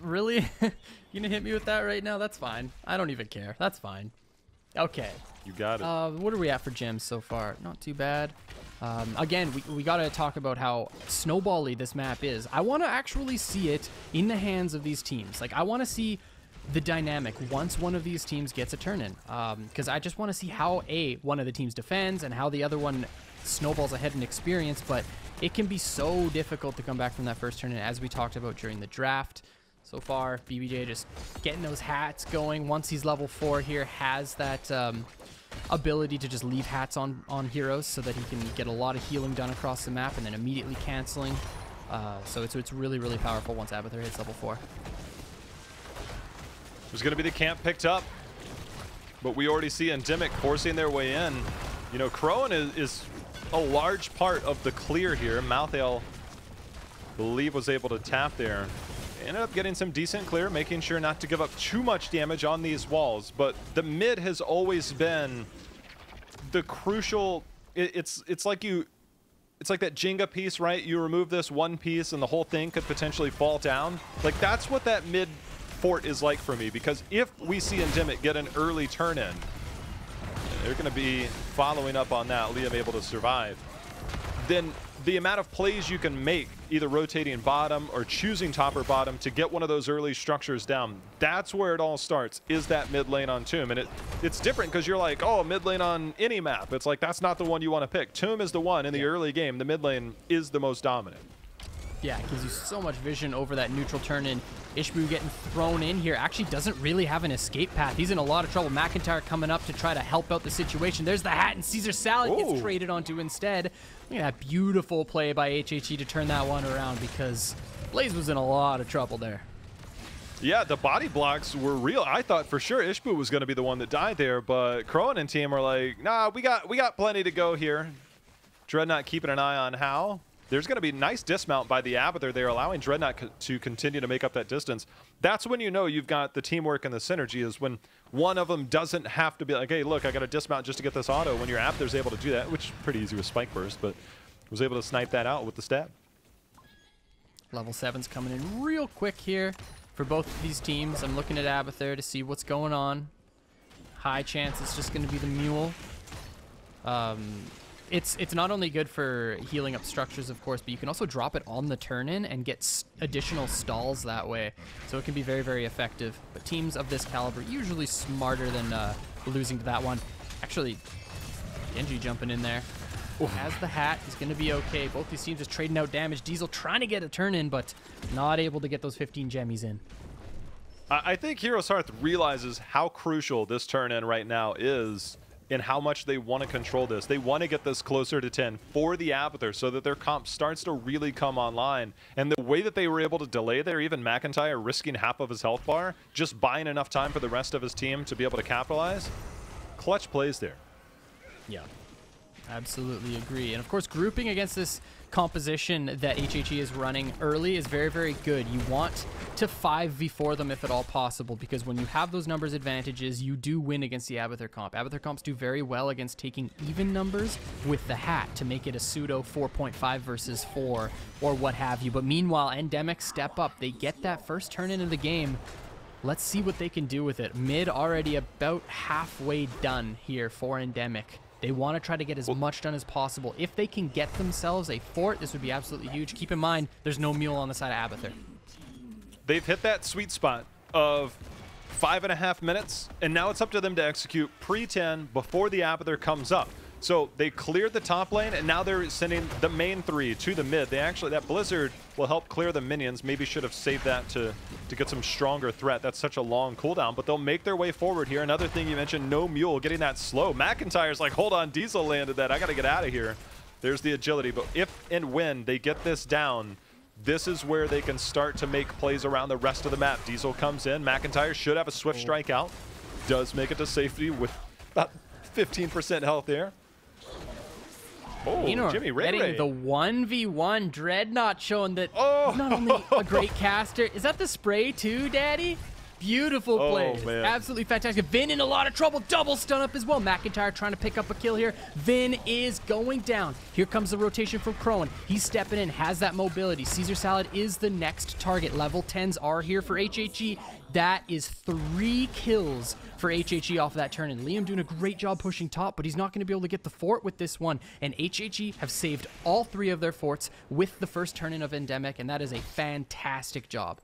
Really? You gonna hit me with that right now? That's fine. I don't even care. That's fine. Okay. You got it. What are we at for gems so far? Not too bad. Again, we got to talk about how snowbally this map is. I want to actually see it in the hands of these teams. Like, I want to see the dynamic once one of these teams gets a turn in. Because I just want to see how, one of the teams defends and how the other one snowballs ahead in experience. But it can be so difficult to come back from that first turn in, as we talked about during the draft. So far, BBJ just getting those hats going. Once he's level 4 here, has that ability to just leave hats on heroes so that he can get a lot of healing done across the map and then immediately canceling. So it's really, really powerful once Abathur hits level 4. There's going to be the camp picked up, but we already see Endemic forcing their way in. You know, Crowan is a large part of the clear here. Malthael, I believe, was able to tap there. Ended up getting some decent clear, making sure not to give up too much damage on these walls. But the mid has always been the crucial. It's like that Jenga piece, right? You remove this one piece and the whole thing could potentially fall down. Like, that's what that mid fort is like for me, because if we see Endemic get an early turn in, they're going to be following up on that, Liam able to survive, then the amount of plays you can make, either rotating bottom or choosing top or bottom to get one of those early structures down, that's where it all starts, is that mid lane on Tomb. And it's different because you're like, oh, mid lane on any map. It's like, that's not the one you want to pick. Tomb is the one in the early game. The mid lane is the most dominant. Yeah, it gives you so much vision over that neutral turn in. Ishbu getting thrown in here actually doesn't really have an escape path. He's in a lot of trouble. McIntyre coming up to try to help out the situation. There's the hat, and Caesar Salad gets traded onto instead. Look at that beautiful play by HHE to turn that one around, because Blaze was in a lot of trouble there. Yeah, the body blocks were real. I thought for sure Ishbu was going to be the one that died there, but Crowan and team were like, nah, we got plenty to go here. Dreadnought keeping an eye on how. There's going to be nice dismount by the Abathur there, allowing Dreadnought to continue to make up that distance. That's when you know you've got the teamwork and the synergy, is when one of them doesn't have to be like, hey, look, I got to dismount just to get this auto. When your Abathur's able to do that, which is pretty easy with Spike Burst, but was able to snipe that out with the stab. Level 7's coming in real quick here for both of these teams. I'm looking at Abathur to see what's going on. High chance it's just going to be the Mule. It's not only good for healing up structures, of course, but you can also drop it on the turn-in and get additional stalls that way. So it can be very, very effective. But teams of this caliber usually smarter than losing to that one. Actually, Genji jumping in there. Has the hat. He's going to be okay. Both these teams just trading out damage. Diesel trying to get a turn-in, but not able to get those 15 gemmies in. I think HeroesHearth realizes how crucial this turn-in right now is and how much they want to control this. They want to get this closer to 10 for the Abathur so that their comp starts to really come online. And the way that they were able to delay there, even McIntyre risking half of his health bar, just buying enough time for the rest of his team to be able to capitalize. Clutch plays there. Yeah, absolutely agree. And of course, grouping against this composition that HHE is running early is very, very good. You want to 5v4 them if at all possible, because when you have those numbers advantages, you do win against the Abathur comp. Abathur comps do very well against taking even numbers with the hat to make it a pseudo 4.5 versus 4 or what have you. But meanwhile, Endemic step up. They get that first turn into the game. Let's see what they can do with it. Mid already about halfway done here for Endemic. They want to try to get as much done as possible. If they can get themselves a fort, this would be absolutely huge. Keep in mind, there's no Mule on the side of Abathur. They've hit that sweet spot of 5.5 minutes, and now it's up to them to execute pre-10 before the Abathur comes up. So they cleared the top lane, and now they're sending the main 3 to the mid. They actually, that Blizzard will help clear the minions. Maybe should have saved that to get some stronger threat. That's such a long cooldown, but they'll make their way forward here. Another thing you mentioned, no Mule, getting that slow. McIntyre's like, hold on, Diesel landed that. I got to get out of here. There's the agility, but if and when they get this down, this is where they can start to make plays around the rest of the map. Diesel comes in. McIntyre should have a swift strike out. Does make it to safety with about 15% health there. Oh, Jimmy Ray getting the 1v1. Dreadnought showing that he's not only a great caster. Is that the spray too, Daddy? Beautiful play. Man. Absolutely fantastic. Vin in a lot of trouble. Double stun up as well. McIntyre trying to pick up a kill here. Vin is going down. Here comes the rotation from Crowan. He's stepping in, has that mobility. Caesar Salad is the next target. Level 10s are here for HHE. That is 3 kills for HHE off of that turn. And Liam doing a great job pushing top, but he's not going to be able to get the fort with this one. And HHE have saved all 3 of their forts with the first turn-in of Endemic, and that is a fantastic job.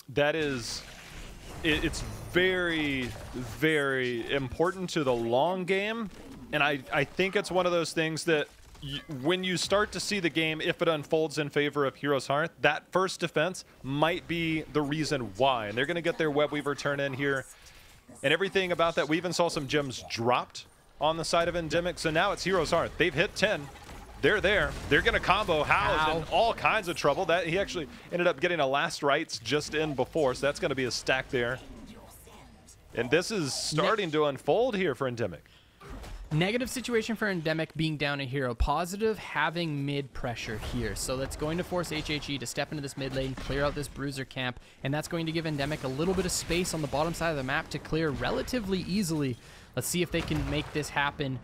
That is... It's very, very important to the long game, and I think it's one of those things that when you start to see the game, if it unfolds in favor of HeroesHearth, that first defense might be the reason why. And they're going to get their Webweaver turn in here, and everything about that. We even saw some gems dropped on the side of Endemic, so now it's HeroesHearth. They've hit 10. They're there. They're going to combo How's in all kinds of trouble. That he actually ended up getting a last rites just in before, so that's going to be a stack there. And this is starting to unfold here for Endemic. Negative situation for Endemic being down a hero. Positive having mid pressure here. So that's going to force HHE to step into this mid lane, clear out this bruiser camp, and that's going to give Endemic a little bit of space on the bottom side of the map to clear relatively easily. Let's see if they can make this happen.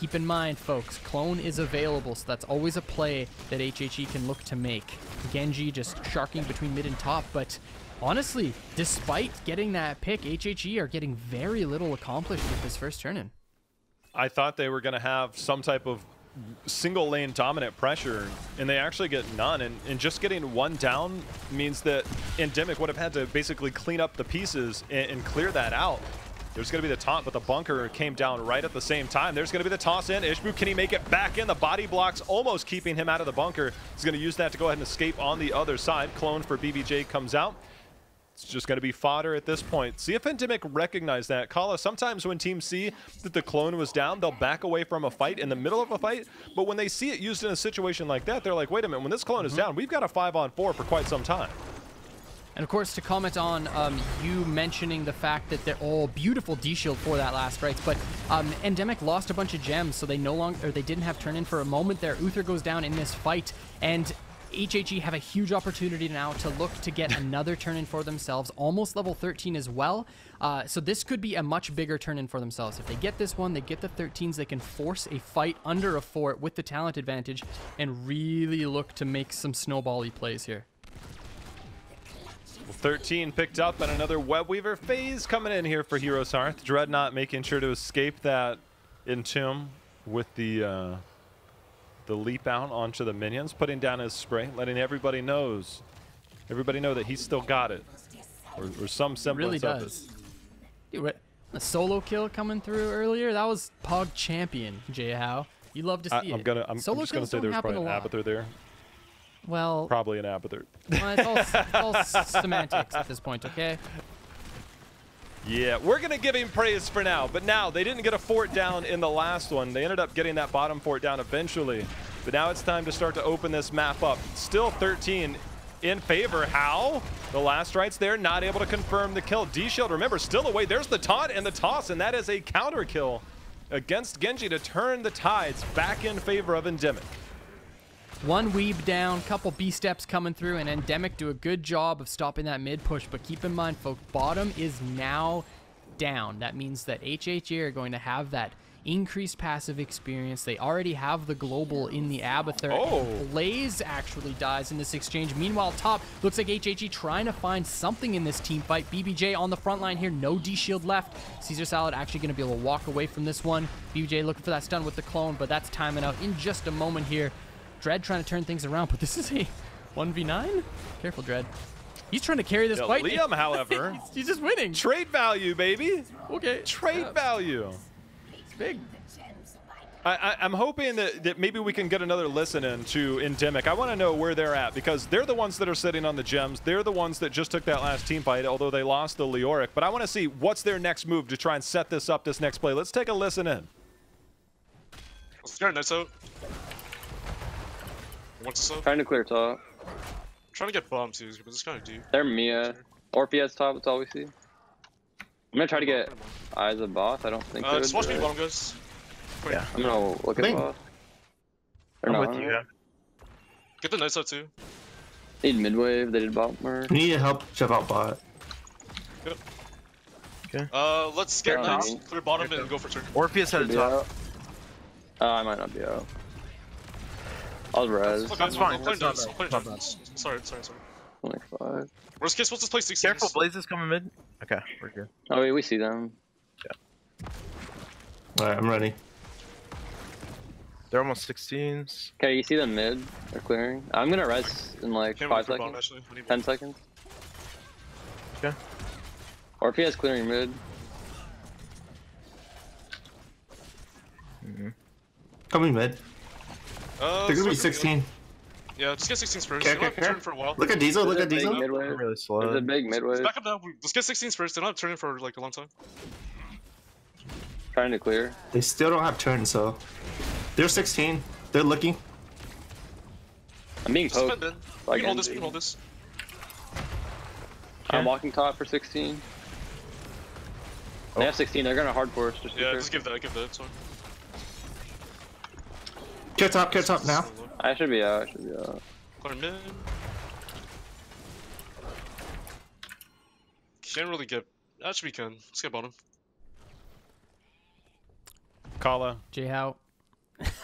Keep in mind, folks, Clone is available, so that's always a play that HHE can look to make. Genji just sharking between mid and top, but honestly, despite getting that pick, HHE are getting very little accomplished with this first turn-in. I thought they were going to have some type of single lane dominant pressure, and they actually get none. And just getting one down means that Endemic would have had to basically clean up the pieces and clear that out. There's going to be the taunt, but the bunker came down right at the same time. There's going to be the toss in. Ishbu, can he make it back in? The body blocks almost keeping him out of the bunker. He's going to use that to go ahead and escape on the other side. Clone for BBJ comes out. It's just going to be fodder at this point. See if Endemic recognize that. Kala, sometimes when teams see that the clone was down, they'll back away from a fight in the middle of a fight. But when they see it used in a situation like that, they're like, wait a minute, when this clone is down, we've got a 5-on-4 for quite some time. And of course, to comment on you mentioning the fact that they're all beautiful D-shield for that last rites, but Endemic lost a bunch of gems, so they they didn't have turn-in for a moment there. Uther goes down in this fight, and HHE have a huge opportunity now to look to get another turn-in for themselves, almost level 13 as well. So this could be a much bigger turn-in for themselves. If they get this one, they get the 13s, they can force a fight under a fort with the talent advantage and really look to make some snowball-y plays here. 13 picked up and another Web Weaver phase coming in here for HeroesHearth. Dreadnought making sure to escape that Entomb with the leap out onto the minions, putting down his spray, letting everybody know that he's still got it, or some semblance Really of does. Dude, a solo kill coming through earlier. That was Pog champion, Jay How. You love to see it. I'm just gonna say there's probably an Abathur there. Well, probably an Abathur. Well, it's all semantics at this point, okay? Yeah, we're going to give him praise for now. But now, they didn't get a fort down in the last one. They ended up getting that bottom fort down eventually. But now it's time to start to open this map up. Still 13 in favor. How? The last right's there, not able to confirm the kill. D-Shield, remember, still away. There's the taunt and the toss, and that is a counter kill against Genji to turn the tides back in favor of Endemic. One weeb down, couple B steps coming through, and Endemic do a good job of stopping that mid push. But keep in mind, folks, bottom is now down. That means that HHE are going to have that increased passive experience. They already have the global in the Abathur. Oh. Blaze actually dies in this exchange. Meanwhile, top looks like HHE trying to find something in this team fight. BBJ on the front line here, no D-Shield left. Caesar Salad actually going to be able to walk away from this one. BBJ looking for that stun with the clone, but that's timing out in just a moment here. Dread trying to turn things around, but this is a 1v9? Careful, Dread. He's trying to carry this fight. Liam, however, he's just winning. Trade value, baby. Okay. Trade value. It's big. I'm hoping that maybe we can get another listen in to Endemic. I want to know where they're at, because they're the ones that are sitting on the gems. They're the ones that just took that last team fight, although they lost the Leoric. But I want to see what's their next move to try and set this up, this next play. Let's take a listen in. Let's get nice out. What's this up? Trying to clear top. Trying to get bomb too, but this kind of deep. They're Mia. Orpheus top, that's all we see. I'm gonna try to get eyes of boss. I don't think they just watch me bottom, guys. Yeah. I'm gonna look at boss. I'm with you. Get the nice out too. Need mid wave, they did bomber. We need to help shove out bot. Good. Okay. Let's get Yeah. nice, clear bottom and go for turn. Orpheus at the Be top. out. I might not be out. I'll res. That's fine, I'll play that's dice. not I'll play bad. dice. Sorry. Only 5. Worst case, we'll just play 16. Careful, Blaze is coming mid. Okay, we're good. Oh wait, we see them. Alright, I'm ready. They're almost 16s. Okay, you see them mid? They're clearing. I'm gonna res in like Can't 5 wait for bottom, seconds. actually. I need 10 seconds. Okay. Orpheus clearing mid. Coming mid. They're gonna be so 16. Yeah, just get 16s first. Okay, They don't have okay, to turn okay. for a while. Look at Diesel, look at There's a big Diesel. mid They're wave. really slow. There's a big mid wave. Back up now. Let's get 16s first. They're not turning for like a long time. Trying to clear. They still don't have turns, so. They're 16. They're looking. I'm being Just poked. spend in. by We can hold this. We Genji. can hold this. I'm walking top for 16. They have 16. They're gonna hard force. Just Yeah, be just sure. give that. Give that. It's fine. Care top now. I should be out. I should be out. Clear mid. Can't really get. Actually, we can. Let's get bottom. Kala, Jay How.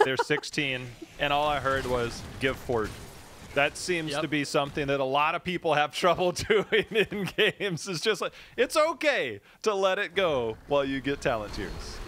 they're 16, and all I heard was give fort. That seems to be something that a lot of people have trouble doing in games. It's just like, it's okay to let it go while you get talent tiers.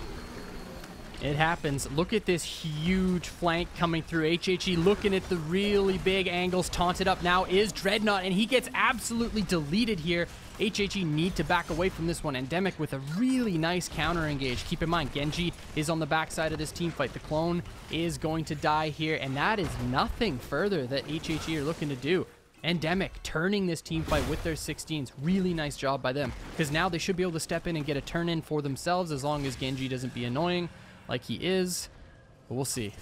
It happens. Look at this huge flank coming through. HHE looking at the really big angles. Taunted up now is Dreadnought, and he gets absolutely deleted here. HHE need to back away from this one. Endemic with a really nice counter engage. Keep in mind, Genji is on the backside of this team fight. The clone is going to die here, and that is nothing further that HHE are looking to do. Endemic turning this team fight with their 16s. Really nice job by them, because now they should be able to step in and get a turn in for themselves as long as Genji doesn't be annoying like he is, but we'll see.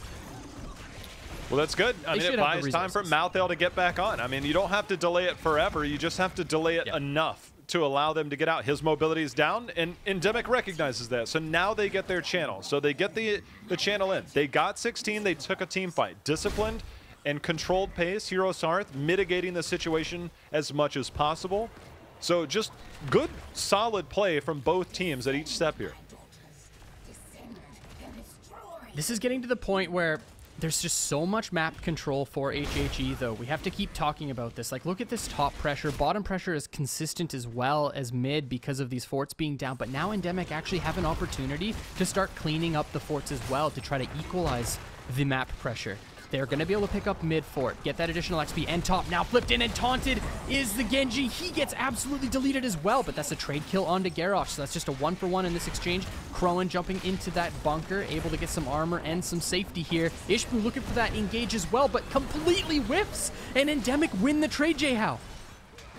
Well, that's good. I mean, it buys time for Malthael to get back on. I mean, you don't have to delay it forever. You just have to delay it enough to allow them to get out. His mobility is down, and Endemic recognizes that. So now they get their channel. So they get the channel in. They got 16. They took a team fight. Disciplined and controlled pace. HeroesHearth mitigating the situation as much as possible. So just good, solid play from both teams at each step here. This is getting to the point where There's just so much map control for HHE, though. We have to keep talking about this. Like, look at this top pressure. Bottom pressure is consistent as well as mid because of these forts being down. But now Endemic actually have an opportunity to start cleaning up the forts as well to try to equalize the map pressure. They're going to be able to pick up mid fort, get that additional XP, and top now flipped in and taunted is the Genji. He gets absolutely deleted as well, but that's a trade kill onto Garrosh, so that's just a 1-for-1 in this exchange. Crowan jumping into that bunker, able to get some armor and some safety here. Ishbu looking for that engage as well, but completely whiffs, and Endemic win the trade, J-How.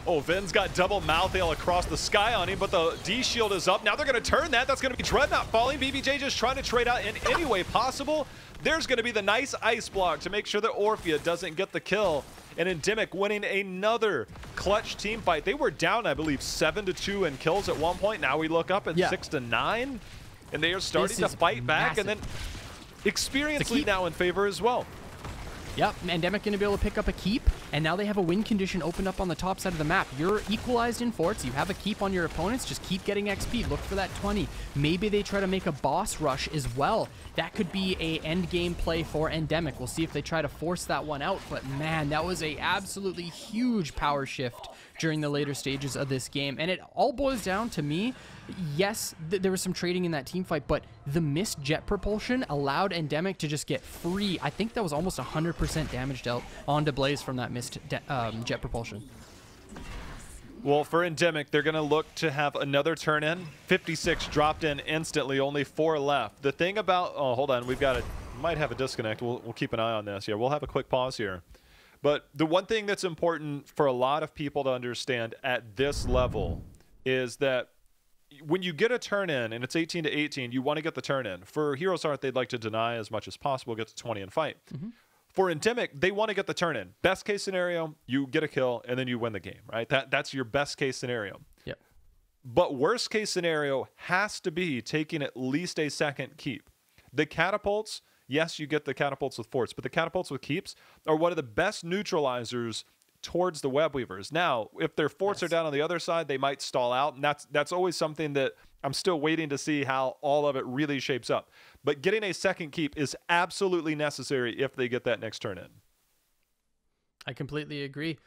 Oh, Vin's got double Malthael across the sky on him, but the D shield is up. Now they're going to turn that. That's going to be Dreadnought falling. BBJ just trying to trade out in any way possible. There's going to be the nice ice block to make sure that Orphea doesn't get the kill. And Endemic winning another clutch team fight. They were down, I believe, 7-2 in kills at one point. Now we look up at 6-9. And they are starting to fight back. And then experience lead now in favor as well. Yep, Endemic going to be able to pick up a keep, and now they have a win condition opened up on the top side of the map. You're equalized in forts, you have a keep on your opponents, just keep getting XP, look for that 20. Maybe they try to make a boss rush as well. That could be a end game play for Endemic. We'll see if they try to force that one out, but man, that was a absolutely huge power shift during the later stages of this game. And it all boils down to me, yes, there was some trading in that team fight, but the missed jet propulsion allowed Endemic to just get free. I think that was almost 100% damage dealt onto Blaze from that missed jet propulsion. Well, for Endemic, they're going to look to have another turn in. 56 dropped in instantly, only 4 left. The thing about, oh, hold on, might have a disconnect. We'll keep an eye on this. Yeah, we'll have a quick pause here. But the one thing that's important for a lot of people to understand at this level is that when you get a turn in and it's 18-18, you want to get the turn in. For HeroesHearth, they'd like to deny as much as possible, get to 20 and fight. For Endemic, they want to get the turn in. Best case scenario, you get a kill and then you win the game, right? That's your best case scenario. Yep. But worst case scenario has to be taking at least a second keep. The catapults, yes, you get the catapults with forts, but the catapults with keeps are one of the best neutralizers towards the web weavers. Now, if their forts are down on the other side, they might stall out, and that's always something that I'm still waiting to see how all of it really shapes up. But getting a second keep is absolutely necessary if they get that next turn in. I completely agree.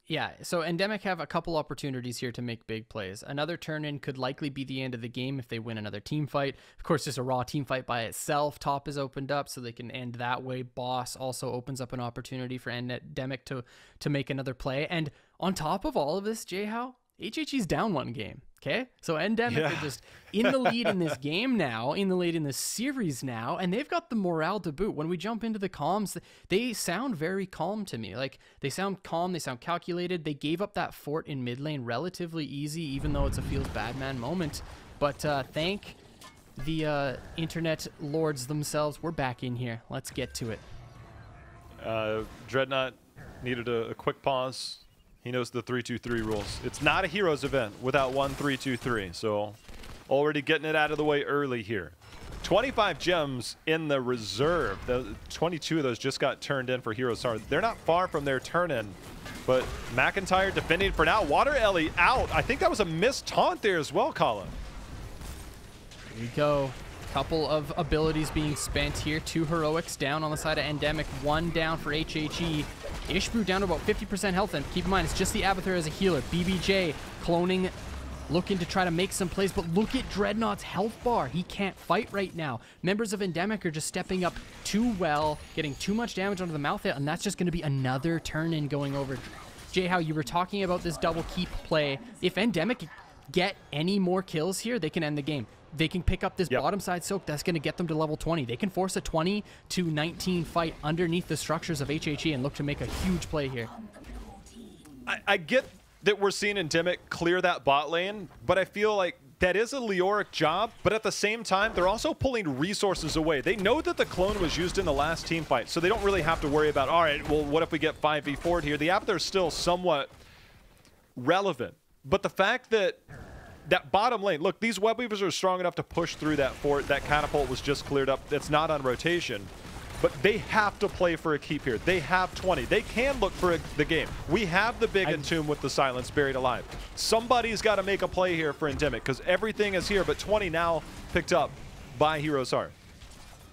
Yeah, so Endemic have a couple opportunities here to make big plays. Another turn-in could likely be the end of the game if they win another team fight. Of course, just a raw team fight by itself. Top is opened up, so they can end that way. Boss also opens up an opportunity for Endemic to make another play. And on top of all of this, J-How, HHE's down 1 game. Okay, so Endemic are just in the lead in this game now, in the lead in this series now, and they've got the morale to boot. When we jump into the comms, they sound very calm to me. Like, they sound calm, they sound calculated. They gave up that fort in mid lane relatively easy, even though it's a feels bad man moment. But thank the internet lords themselves. We're back in here. Let's get to it. Dreadnought needed a quick pause. He knows the 3-2-3 rules. It's not a Heroes event without 1-3-2-3. So already getting it out of the way early here. 25 gems in the reserve. 22 of those just got turned in for HeroesHearth. They're not far from their turn in, but McIntyre defending for now. Water Ellie out. I think that was a missed taunt there as well, Colin. Here we go. Couple of abilities being spent here. 2 heroics down on the side of Endemic. 1 down for HHE. Ishbu down to about 50% health, and keep in mind, it's just the Abathur as a healer. BBJ cloning, looking to try to make some plays, but look at Dreadnought's health bar. He can't fight right now. Members of Endemic are just stepping up too well, getting too much damage onto the mouth, and that's just going to be another turn-in going over. J-How, you were talking about this double keep play. If Endemic get any more kills here, they can end the game. They can pick up this bottom side soak. That's going to get them to level 20. They can force a 20-19 fight underneath the structures of HHE and look to make a huge play here. I get that we're seeing Endemic clear that bot lane, but I feel like that is a Leoric job, but at the same time, they're also pulling resources away. They know that the clone was used in the last team fight, so they don't really have to worry about, all right, well, what if we get 5v4'd here? The Abathur is still somewhat relevant, but the fact that that bottom lane, look, these web weavers are strong enough to push through that fort. That catapult was just cleared up. It's not on rotation, but they have to play for a keep here. They have 20. They can look for the game. We have the big entomb with the silence buried alive. Somebody's got to make a play here for Endemic because everything is here, but 20 now picked up by HeroesHearth.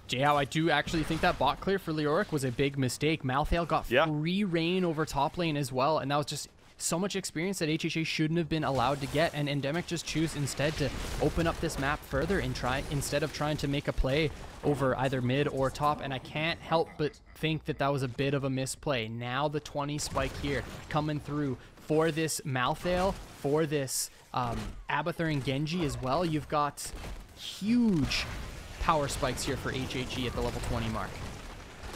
Jao, I do actually think that bot clear for Leoric was a big mistake. Malthael got free reign over top lane as well, and that was just so much experience that HHA shouldn't have been allowed to get, and Endemic just choose instead to open up this map further and instead of trying to make a play over either mid or top, and I can't help but think that that was a bit of a misplay. Now the 20 spike here coming through for this Malthael, for this Abathur and Genji as well. You've got huge power spikes here for HHE at the level 20 mark.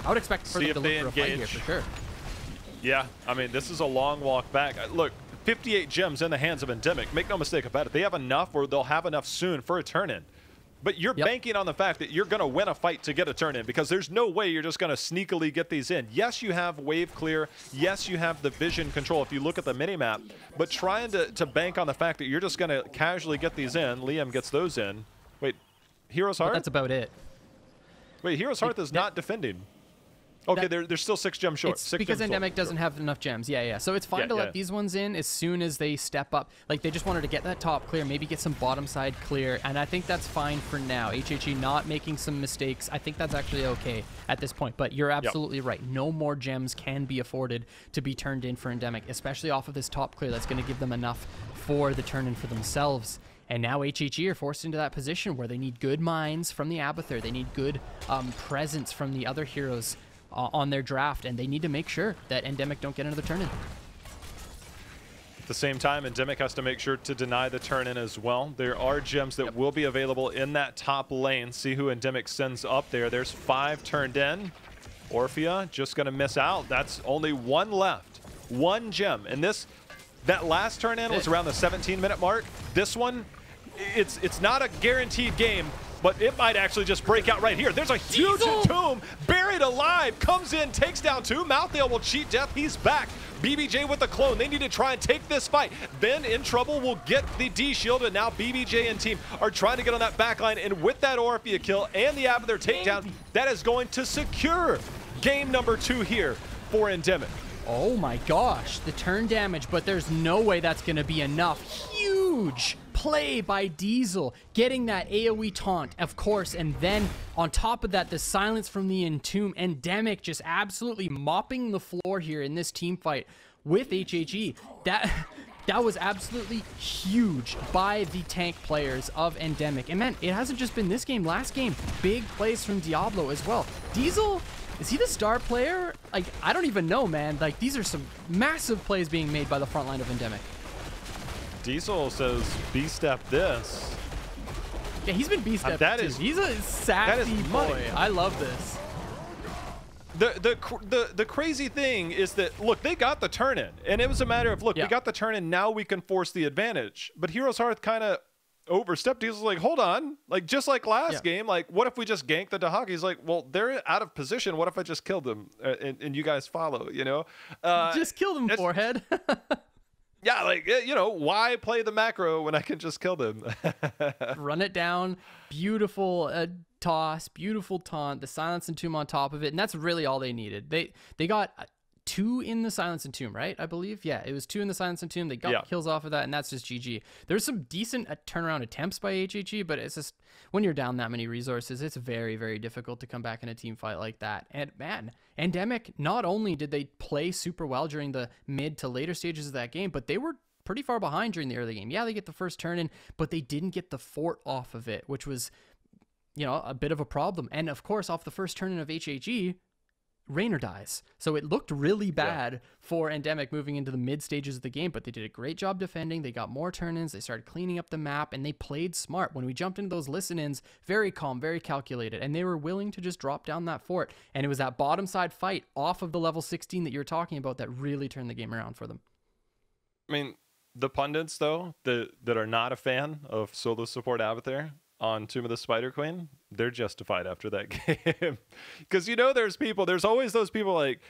I would expect for them to look for a fight here for sure. Yeah, I mean, this is a long walk back. Look, 58 gems in the hands of Endemic. Make no mistake about it. They have enough, or they'll have enough soon for a turn-in. But you're banking on the fact that you're going to win a fight to get a turn-in, because there's no way you're just going to sneakily get these in. Yes, you have wave clear. Yes, you have the vision control if you look at the minimap. But trying to bank on the fact that you're just going to casually get these in. Liam gets those in. Wait, HeroesHearth? That's about it. Wait, HeroesHearth is not defending. Okay, they're still 6 gems short. It's because Endemic doesn't have enough gems. Yeah. So it's fine to let these ones in as soon as they step up. Like, they just wanted to get that top clear, maybe get some bottom side clear, and I think that's fine for now. HHE not making some mistakes. I think that's actually okay at this point, but you're absolutely right. No more gems can be afforded to be turned in for Endemic, especially off of this top clear. That's going to give them enough for the turn-in for themselves. And now HHE are forced into that position where they need good mines from the Abathur. They need good presence from the other heroes on their draft, and they need to make sure that Endemic don't get another turn-in. At the same time, Endemic has to make sure to deny the turn-in as well. There are gems that will be available in that top lane. See who Endemic sends up there. There's 5 turned in. Orphea just going to miss out. That's only 1 left. 1 gem. And that last turn-in was around the 17-minute mark. This one, it's not a guaranteed game, but it might actually just break out right here. There's a huge Entomb, buried alive, comes in, takes down 2. Malthael will cheat death, he's back. BBJ with the clone, they need to try and take this fight. Ben in trouble will get the D shield, and now BBJ and team are trying to get on that back line, and with that Orphea kill and the Abathur takedown, that is going to secure game number 2 here for Endemic. Oh my gosh, the turn damage, but there's no way that's gonna be enough. Huge play by Diesel, getting that AoE taunt, of course, and then on top of that, the silence from the Entomb. Endemic just absolutely mopping the floor here in this team fight with HHE. That was absolutely huge by the tank players of Endemic. And man, it hasn't just been this game, last game, big plays from Diablo as well. Diesel, is he the star player? Like, I don't even know, man. Like, these are some massive plays being made by the front line of Endemic. Diesel says, B-step this. Yeah, he's been B-step too. He's a sassy boy. I love this. The crazy thing is that, look, they got the turn-in. And it was a matter of, look, we got the turn-in, now we can force the advantage. But HeroesHearth kind of overstepped. Diesel's like, hold on. Like, just like last game, like, what if we just gank the Dahak? He's like, well, they're out of position. What if I just killed them and you guys follow, you know? Just kill them, forehead. Yeah, like, you know, why play the macro when I can just kill them? Run it down. Beautiful toss, beautiful taunt, the Silence Entomb on top of it, and that's really all they needed. They got 2 in the Silence Entomb, right? I believe. Yeah, it was 2 in the Silence Entomb. They got kills off of that, and that's just GG. There's some decent turnaround attempts by HHE, but it's just when you're down that many resources, it's very, very difficult to come back in a team fight like that. And man, Endemic, not only did they play super well during the mid to later stages of that game, but they were pretty far behind during the early game. Yeah, they get the first turn in, but they didn't get the fort off of it, which was, you know, a bit of a problem. And of course, off the first turn in of HHE, Reynad dies. So it looked really bad for Endemic moving into the mid stages of the game, but they did a great job defending. They got more turn-ins. They started cleaning up the map, and they played smart. When we jumped into those listen-ins, very calm, very calculated, and they were willing to just drop down that fort. And it was that bottom side fight off of the level 16 that you're talking about that really turned the game around for them. I mean, the pundits, though, that are not a fan of solo support Abathur on Tomb of the Spider Queen, they're justified after that game. Because, you know, there's always those people like,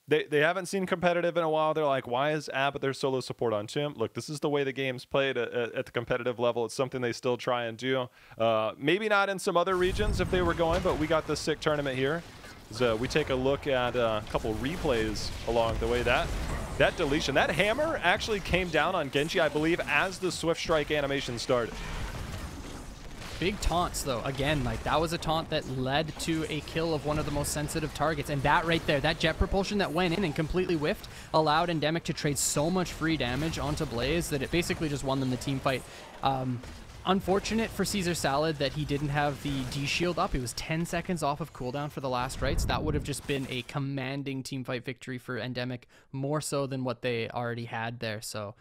they haven't seen competitive in a while. They're like, why is Abathur solo support on Tomb? Look, this is the way the game's played at the competitive level. It's something they still try and do. Maybe not in some other regions if they were going, but we got this sick tournament here. So we take a look at a couple replays along the way. That deletion, that hammer actually came down on Genji, I believe, as the Swift Strike animation started. Big taunts, though. Again, like, that was a taunt that led to a kill of one of the most sensitive targets. And that right there, that jet propulsion that went in and completely whiffed, allowed Endemic to trade so much free damage onto Blaze that it basically just won them the team fight. Unfortunate for Caesar Salad that he didn't have the D-Shield up. He was 10 seconds off of cooldown for the last rites. That would have just been a commanding teamfight victory for Endemic, more so than what they already had there. So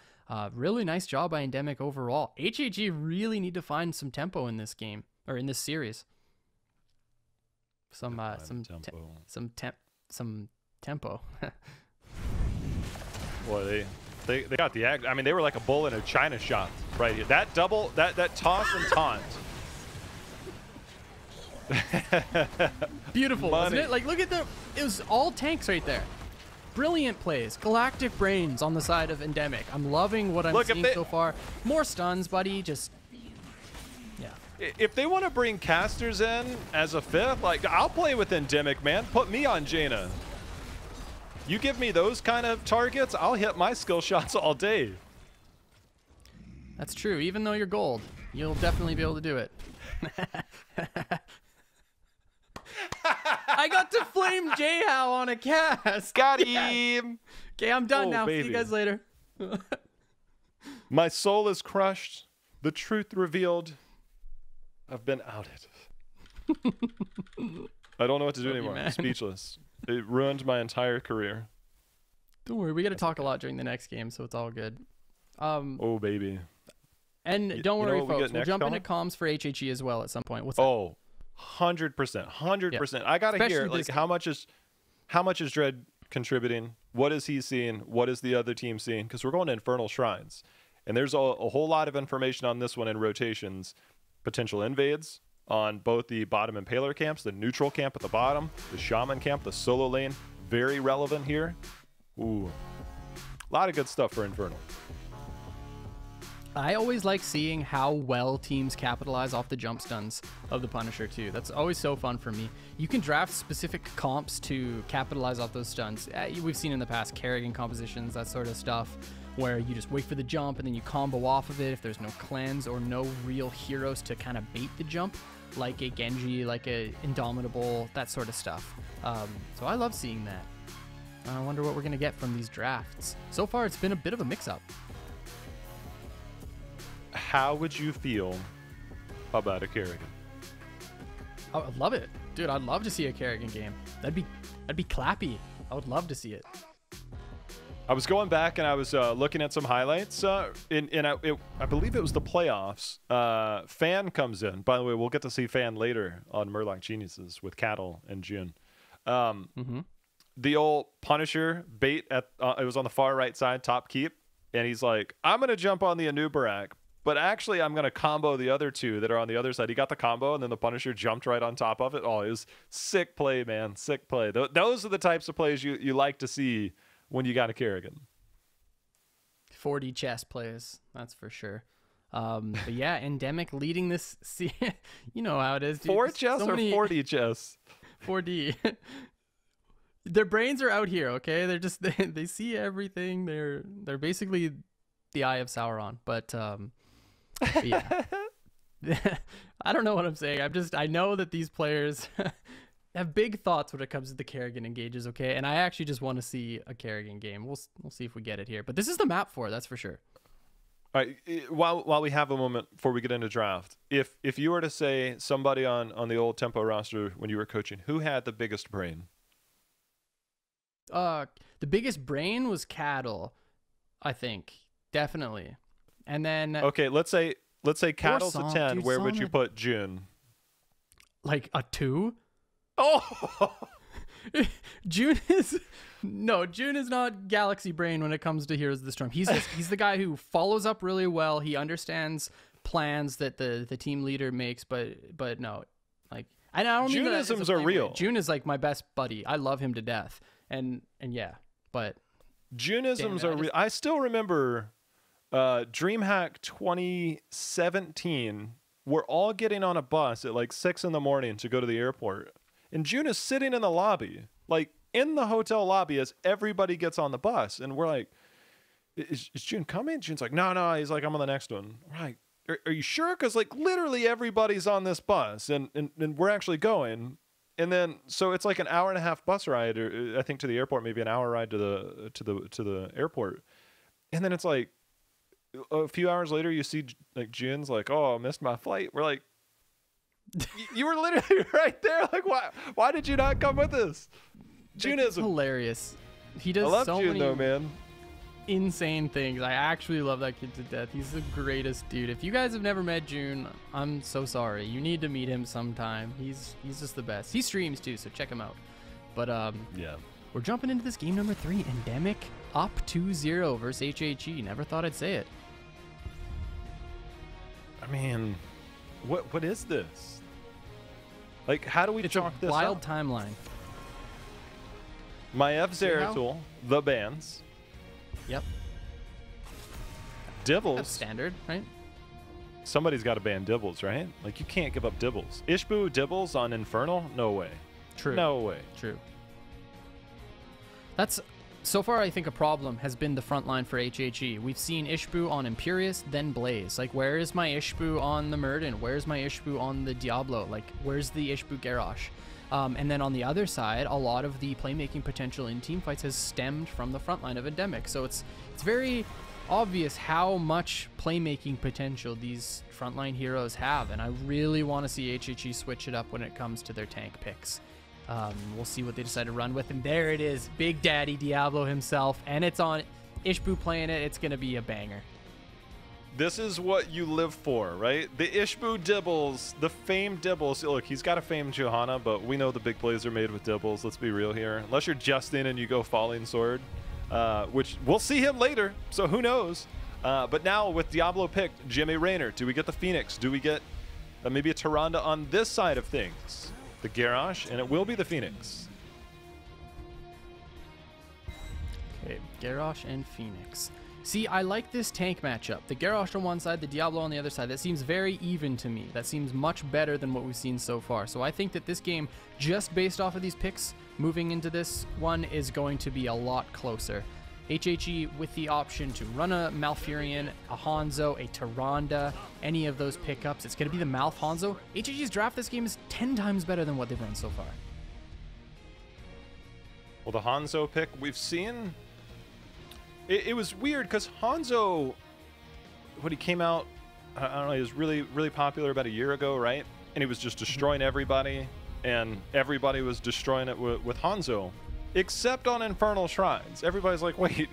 really nice job by Endemic overall. HAG really need to find some tempo in this game, or in this series. Some tempo. Boy, they got the act. I mean, they were like a bull in a china shop right here. That double, that toss and taunt. Beautiful, wasn't it? Like, look at it was all tanks right there. Brilliant plays. Galactic brains on the side of Endemic. I'm loving what I'm seeing so far. More stuns, buddy. Just, yeah. If they want to bring casters in as a fifth, like, I'll play with Endemic, man. Put me on Jaina. You give me those kind of targets, I'll hit my skill shots all day. That's true. Even though you're gold, you'll definitely be able to do it. I got to flame J-How on a cast. Got him. Okay, I'm done now. Baby. See you guys later. My soul is crushed. The truth revealed. I've been outed. I don't know what to do anymore. I'm speechless. It ruined my entire career. Don't worry, we got to talk a lot during the next game, so it's all good. Oh, baby. And don't worry, folks. We'll jump into comms for HHE as well at some point. What's that? Oh, 100%. 100%. Yeah. I got to hear, like, how much is Dread contributing? What is he seeing? What is the other team seeing? Because we're going to Infernal Shrines. And there's a whole lot of information on this one in rotations. Potential invades on both the bottom Impaler camps, the neutral camp at the bottom, the Shaman camp, the solo lane. Very relevant here. Ooh. A lot of good stuff for Infernal. I always like seeing how well teams capitalize off the jump stuns of the Punisher too. That's always so fun for me. You can draft specific comps to capitalize off those stuns. We've seen in the past Kerrigan compositions, that sort of stuff, where you just wait for the jump and then you combo off of it if there's no cleanse or no real heroes to kind of bait the jump, like a Genji, like a Indomitable, that sort of stuff. So I love seeing that. I wonder what we're going to get from these drafts. So far, it's been a bit of a mix-up. How would you feel about a Kerrigan? I would love it. Dude, I'd love to see a Kerrigan game. That'd be clappy. I would love to see it. I was going back and I was looking at some highlights. I believe it was the playoffs. Fan comes in. By the way, we'll get to see Fan later on Murloc Geniuses with Cattle and June. The old Punisher bait at it was on the far right side, top keep, and he's like, I'm gonna jump on the Anubarak, but actually I'm gonna combo the other two that are on the other side. He got the combo, and then the Punisher jumped right on top of it. Oh, it was sick play, man, sick play. Those are the types of plays you like to see when you got a Kerrigan. 4D chess plays, that's for sure. But yeah, Endemic leading this. You know how it is. Dude. 4 chess or 4D chess? 4D. Their brains are out here, okay? They're just they see everything. They're basically the Eye of Sauron. But yeah, I don't know what I'm saying. I know that these players have big thoughts when it comes to the Kerrigan engages, okay? And I actually just want to see a Kerrigan game. We'll see if we get it here. But this is the map for it, that's for sure. All right, while we have a moment before we get into draft, if you were to say somebody on the old Tempo roster when you were coaching, who had the biggest brain? The biggest brain was Cattle, I think, definitely. And then okay, let's say Cattle's a 10. Dude, where would you put June? Like a 2? Oh, June is not Galaxy Brain when it comes to Heroes of the Storm. He's the guy who follows up really well. He understands plans that the team leader makes, but no, like I don't. Junisms are real. June is like my best buddy. I love him to death. And yeah, but Junisms are real. I still remember DreamHack 2017. We're all getting on a bus at like 6 in the morning to go to the airport. And June is sitting in the lobby, like in the hotel lobby as everybody gets on the bus. And we're like, is June coming? June's like, no. He's like, I'm on the next one. We're like, are you sure? Because like literally everybody's on this bus, and we're actually going. And then so it's like an hour and a half bus ride, or I think to the airport, maybe an hour ride to the airport. And then it's like a few hours later, you see like Jin's like, "Oh, I missed my flight." We're like, "You were literally right there. Like, why did you not come with us?" Jin is hilarious. He does I love so Jin many though, man. insane things. I actually love that kid to death. He's the greatest dude. If you guys have never met June, I'm so sorry. You need to meet him sometime. He's just the best. He streams too, so check him out. But yeah, we're jumping into this game number 3, Endemic up 2-0 versus HHE. Never thought I'd say it. I mean, what is this? Like, how do we chalk this wild up? timeline. My F Zeratul, the bans. Yep. Dibbles. That's standard, right? Somebody's got to ban Dibbles, right? Like, you can't give up Dibbles. Ishbu Dibbles on Infernal? No way. True. No way. True. That's so far. I think a problem has been the front line for HHE. We've seen Ishbu on Imperius, then Blaze. Like, where is my Ishbu on the Murden? Where's my Ishbu on the Diablo? Like, where's the Ishbu Garrosh? And then on the other side, a lot of the playmaking potential in teamfights has stemmed from the front line of Endemic. So it's very obvious how much playmaking potential these frontline heroes have, and I really want to see HHE switch it up when it comes to their tank picks. We'll see what they decide to run with, and there it is, Big Daddy Diablo himself, and it's on Ishbu playing it. It's gonna be a banger. This is what you live for, right? The Ishbu Dibbles, the famed Dibbles. Look, he's got a famed Johanna, but we know the big plays are made with Dibbles. Let's be real here. Unless you're Justin and you go Falling Sword, which we'll see him later, so who knows? But now with Diablo picked, Jimmy Rayner, do we get the Phoenix? Do we get maybe a Tyrande on this side of things? The Garrosh, and it will be the Phoenix. Okay, Garrosh and Phoenix. See, I like this tank matchup. The Garrosh on one side, the Diablo on the other side. That seems very even to me. That seems much better than what we've seen so far. So I think that this game, just based off of these picks, moving into this one is going to be a lot closer. HHE with the option to run a Malfurion, a Hanzo, a Tyrande, any of those pickups. It's going to be the Malf Hanzo. HHE's draft this game is 10 times better than what they've run so far. Well, the Hanzo pick we've seen, it was weird because Hanzo, when he came out, I don't know, he was really, really popular about a year ago, right? And he was just destroying everybody, and everybody was destroying it with Hanzo. Except on Infernal Shrines. Everybody's like, wait,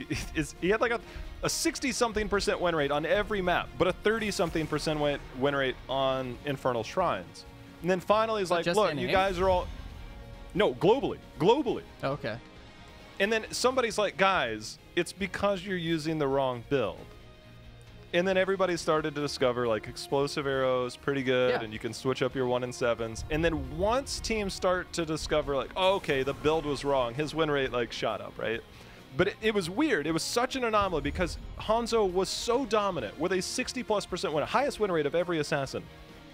he had like a 60-something% win rate on every map, but a 30-something% win rate on Infernal Shrines. And then finally he's like, look, you guys are all... No, globally. Okay. And then somebody's like, guys, it's because you're using the wrong build. And then everybody started to discover like explosive arrows, pretty good, yeah. And you can switch up your 1 in 7s. And then once teams start to discover like, oh, okay, the build was wrong, his win rate like shot up, right? But it was weird. It was such an anomaly because Hanzo was so dominant with a 60+% win, highest win rate of every assassin,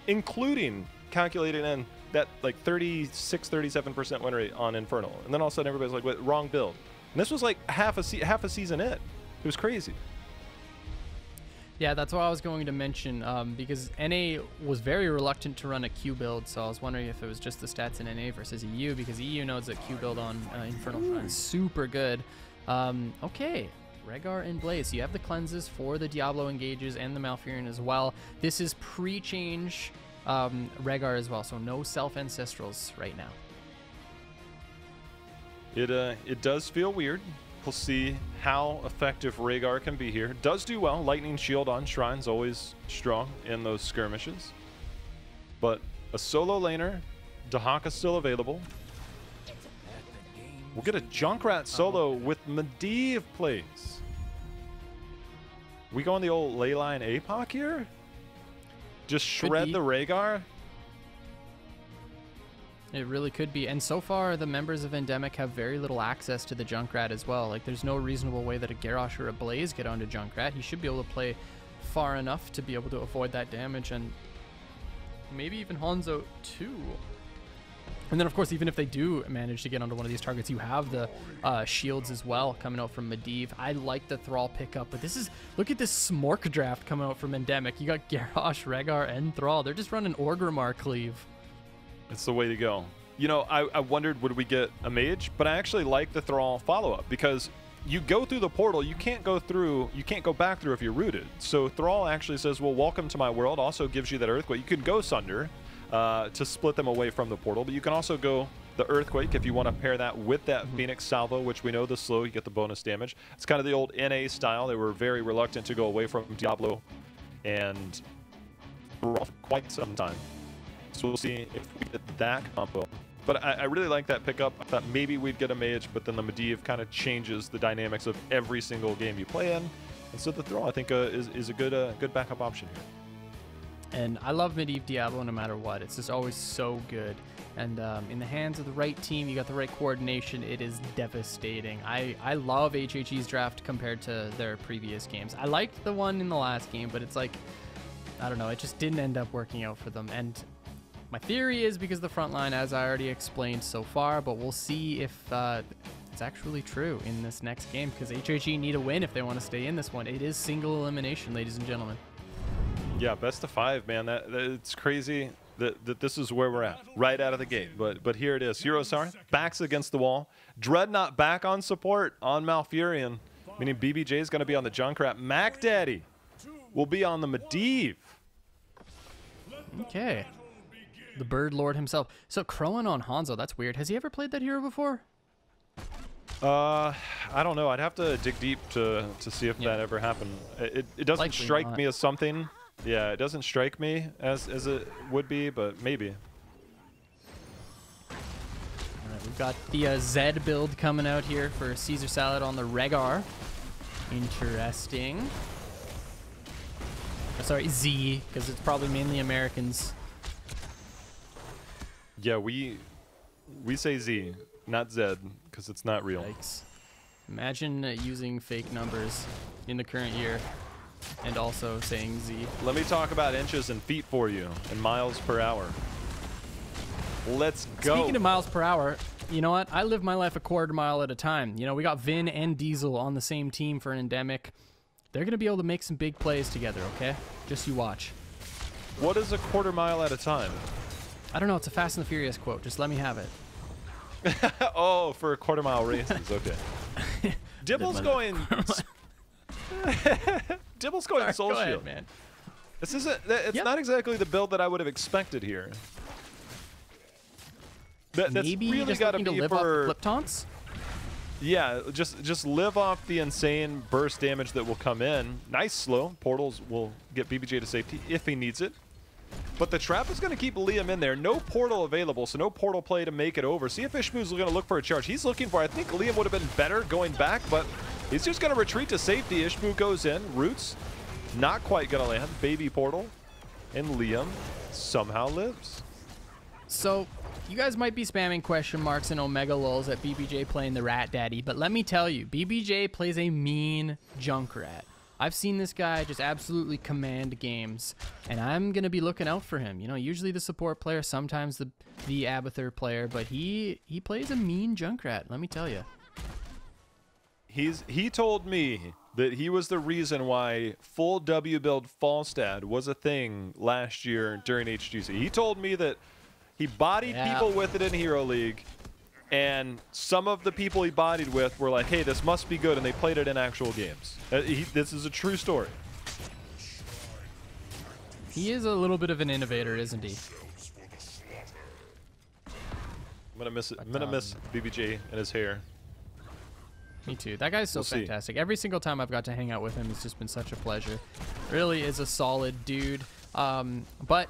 including calculating in that like 36-37% win rate on Infernal. And then all of a sudden everybody's like, wait, wrong build. And this was like half a season in. It was crazy. Yeah, that's what I was going to mention, because NA was very reluctant to run a Q build, so I was wondering if it was just the stats in NA versus EU, because EU knows that Q build on Infernal Shrine is super good. Okay, Rehgar and Blaze. So you have the cleanses for the Diablo engages and the Malfurion as well. This is pre-change Rehgar as well, so no self-ancestrals right now. It does feel weird. We'll see how effective Rehgar can be here. Does do well. Lightning Shield on Shrines, always strong in those skirmishes. But a solo laner, Dahaka still available. We'll get a Junkrat solo with Medivh plays. We go on the old Leyline APOC here? Just shred the Rehgar? It really could be. And so far, the members of Endemic have very little access to the Junkrat as well. Like, there's no reasonable way that a Garrosh or a Blaze get onto Junkrat. He should be able to play far enough to be able to avoid that damage, and maybe even Hanzo too. And then, of course, even if they do manage to get onto one of these targets, you have the shields as well coming out from Medivh. I like the Thrall pickup, but this is, look at this Smork draft coming out from Endemic. You got Garrosh, Rehgar, and Thrall. They're just running Orgrimmar cleave. It's the way to go. You know, I wondered, would we get a mage? But I actually like the Thrall follow-up because you go through the portal, you can't go back through if you're rooted. So Thrall actually says, well, welcome to my world. Also gives you that Earthquake. You can go Sunder to split them away from the portal, but you can also go the Earthquake if you want to pair that with that Phoenix Salvo, which we know the slow, you get the bonus damage. It's kind of the old NA style. They were very reluctant to go away from Diablo and for quite some time. So we'll see if we get that combo. But I really like that pickup. I thought maybe we'd get a mage, but then the Medivh kind of changes the dynamics of every single game you play in. And so the Thrall, I think, is a good backup option here. And I love Medivh Diablo no matter what. It's just always so good. And in the hands of the right team, you got the right coordination, it is devastating. I love HHE's draft compared to their previous games. I liked the one in the last game, but it's like, I don't know, it just didn't end up working out for them. And my theory is because of the front line, as I already explained so far, but we'll see if it's actually true in this next game, because HHE need a win if they want to stay in this one. It is single elimination, ladies and gentlemen. Yeah, best of 5, man. It's crazy that this is where we're at, right out of the gate. But here it is. HeroesHearth, backs against the wall. Dreadnought back on support on Malfurion, meaning BBJ is going to be on the Junkrat. Mac Daddy will be on the Medivh. Okay. The Bird Lord himself. So Crowan on Hanzo, that's weird. Has he ever played that hero before? I don't know. I'd have to dig deep to see if that ever happened. It doesn't Likely strike not. me as something. Yeah, it doesn't strike me as it would be, but maybe. All right, we've got the Zed build coming out here for Caesar Salad on the Rehgar. Interesting. Oh, sorry, Z, because it's probably mainly Americans. Yeah, we say Z, not Zed, because it's not real. Yikes. Imagine using fake numbers in the current year and also saying Z. Let me talk about inches and feet for you, and miles per hour. Let's go. Speaking of miles per hour, you know what? I live my life a quarter mile at a time. You know, we got Vin and Diesel on the same team for an Endemic. They're going to be able to make some big plays together, okay? Just you watch. What is a quarter mile at a time? I don't know. It's a Fast and the Furious quote. Just let me have it. Oh, for a quarter mile races. Okay. Dibble's going. Dibble's going Soul Go ahead, Shield. man. This isn't. It's not exactly the build that I would have expected here. That's Maybe really just got to looking be to live off for. the flip taunts? Yeah, just live off the insane burst damage that will come in. Nice slow. Portals will get BBJ to safety if he needs it. But the trap is going to keep Liam in there. No portal available, so no portal play to make it over. See if Ishmu's going to look for a charge. He's looking for, I think Liam would have been better going back, but he's just going to retreat to safety. Ishmu goes in. Roots, not quite going to land. Baby portal. And Liam somehow lives. So, you guys might be spamming question marks and Omega lulz at BBJ playing the Rat Daddy, but let me tell you, BBJ plays a mean Junkrat. I've seen this guy just absolutely command games, and I'm going to be looking out for him. You know, usually the support player, sometimes the Abathur player, but he plays a mean Junkrat, let me tell you. He told me that he was the reason why full W build Falstad was a thing last year during HGC. He told me that he bodied people with it in Hero League, and some of the people he bodied with were like, hey, this must be good, and they played it in actual games. This is a true story. He is a little bit of an innovator, isn't he? I'm gonna miss BBJ and his hair. Me too. That guy's so fantastic. Every single time I've got to hang out with him, it's just been such a pleasure. Really is a solid dude. But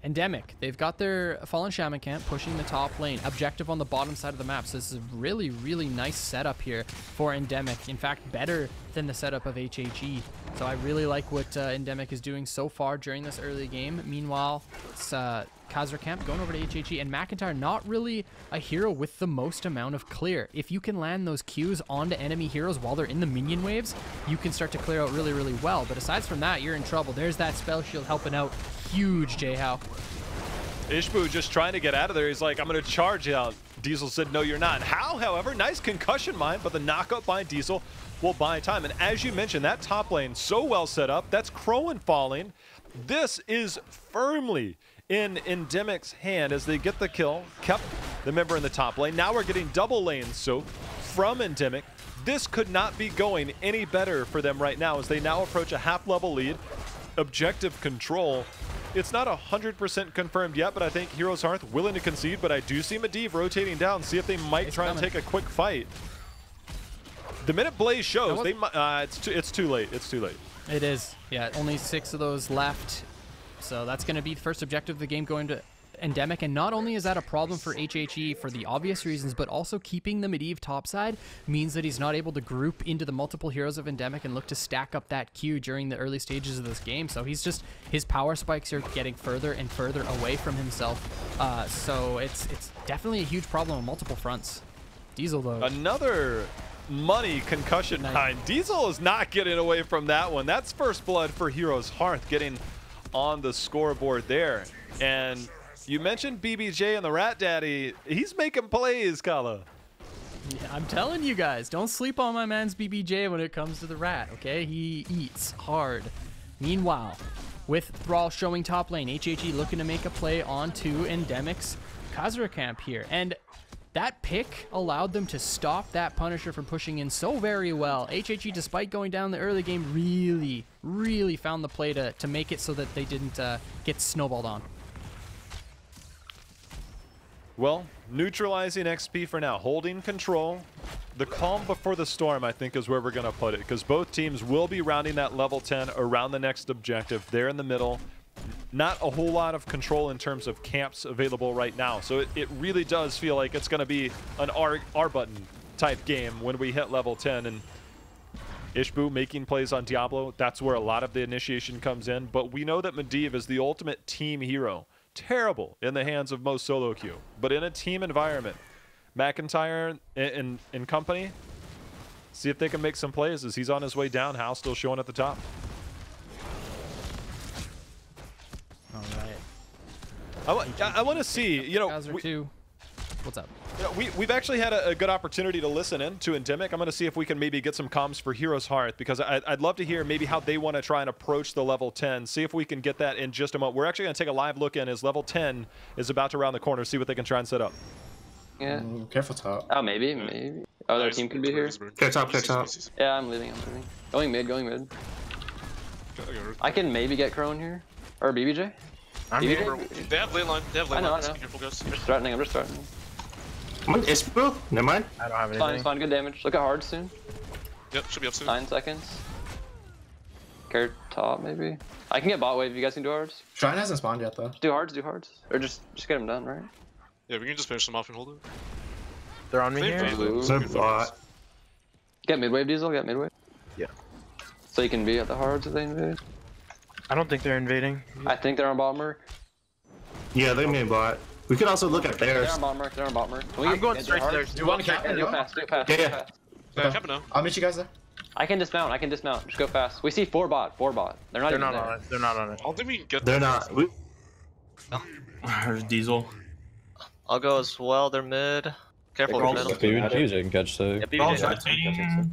Endemic, they've got their Fallen Shaman camp pushing the top lane. Objective on the bottom side of the map. So this is a really, really nice setup here for Endemic. In fact, better than the setup of HHE. So I really like what Endemic is doing so far during this early game. Meanwhile, it's Khazra camp going over to HHE, and McIntyre not really a hero with the most amount of clear. If you can land those Qs onto enemy heroes while they're in the minion waves, you can start to clear out really, really well. But aside from that, you're in trouble. There's that spell shield helping out. Huge, J-How. Ishbu just trying to get out of there. He's like, I'm going to charge out. Diesel said, no, you're not. How, however, nice concussion mine, but the knockup by Diesel will buy time. And as you mentioned, that top lane so well set up. That's Crowan falling. This is firmly in Endemic's hand as they get the kill, kept the member in the top lane. Now we're getting double lane soak from Endemic. This could not be going any better for them right now as they now approach a half-level lead. Objective control. It's not 100% confirmed yet, but I think HeroesHearth willing to concede, but I do see Medivh rotating down, see if they might try and take a quick fight. The minute Blaze shows, they it's too late. It's too late. It is. Yeah, only 6 of those left. So that's going to be the first objective of the game going to Endemic. And not only is that a problem for HHE for the obvious reasons, but also keeping the Medivh topside means that he's not able to group into the multiple heroes of Endemic and look to stack up that queue during the early stages of this game. So he's just, his power spikes are getting further and further away from himself. So it's definitely a huge problem on multiple fronts. Diesel though. Another money concussion behind. Diesel is not getting away from that one. That's first blood for HeroesHearth getting on the scoreboard there. And you mentioned BBJ and the Rat Daddy. He's making plays, Kala. Yeah, I'm telling you guys, don't sleep on my man's BBJ when it comes to the Rat, okay? He eats hard. Meanwhile, with Thrall showing top lane, HHE looking to make a play onto Endemic's Khazra camp here. And that pick allowed them to stop that Punisher from pushing in so very well. HHE, despite going down the early game, really found the play to make it so that they didn't get snowballed on. Well, neutralizing XP for now, holding control. The calm before the storm, I think, is where we're going to put it, because both teams will be rounding that level 10 around the next objective. They're in the middle. Not a whole lot of control in terms of camps available right now. So it really does feel like it's going to be an R button type game when we hit level 10. And Ishbu making plays on Diablo, that's where a lot of the initiation comes in. But we know that Medivh is the ultimate team hero. Terrible in the hands of most solo queue, but in a team environment, McIntyre and company, see if they can make some plays as he's on his way down. House still showing at the top. All right. I want to see, you know, what's up? You know, we've actually had a good opportunity to listen in to Endemic. I'm going to see if we can maybe get some comms for HeroesHearth, because I'd love to hear maybe how they want to try and approach the level 10. See if we can get that in just a moment. We're actually going to take a live look in as level 10 is about to round the corner, see what they can try and set up. Yeah. Careful top. Oh, maybe. Oh, their team could be here. Clear top. Yeah, I'm leaving. Going mid. I can maybe get Crone here. Or BBJ. I'm here. They have lane line. I know. Be careful, guys. I'm just threatening. What is Ishbu? Never mind. I don't have It's anything. fine. Good damage. Look at hard soon. Yep, should be up soon. 9 seconds. Care top, maybe. I can get bot wave. You guys can do hards. Shrine hasn't spawned yet, though. Do hards. Or just get them done, right? Yeah, we can just finish them off and hold it. They're on me They here. invade. Ooh. So Good bot. focus. Get midwave, Diesel. Get midwave. Yeah. So you can be at the hards if they invade. I don't think they're invading. I think they're on bottom merc. Yeah, they made bot. We could also look at They're theirs. on bottom merc. I'm going straight to theirs. Do you want to cap it? Do it fast. Yeah. Yeah, cap it now. I'll meet you guys there. I can dismount. Just go fast. We see 4 bot. They're not even there. on it. They're not on it. I don't think we can get They're them. not. We, There's Diesel. I'll go as well. They're mid. Careful They're with all middle. BBJ can catch the. Yeah, Ball's BBJ. rotating.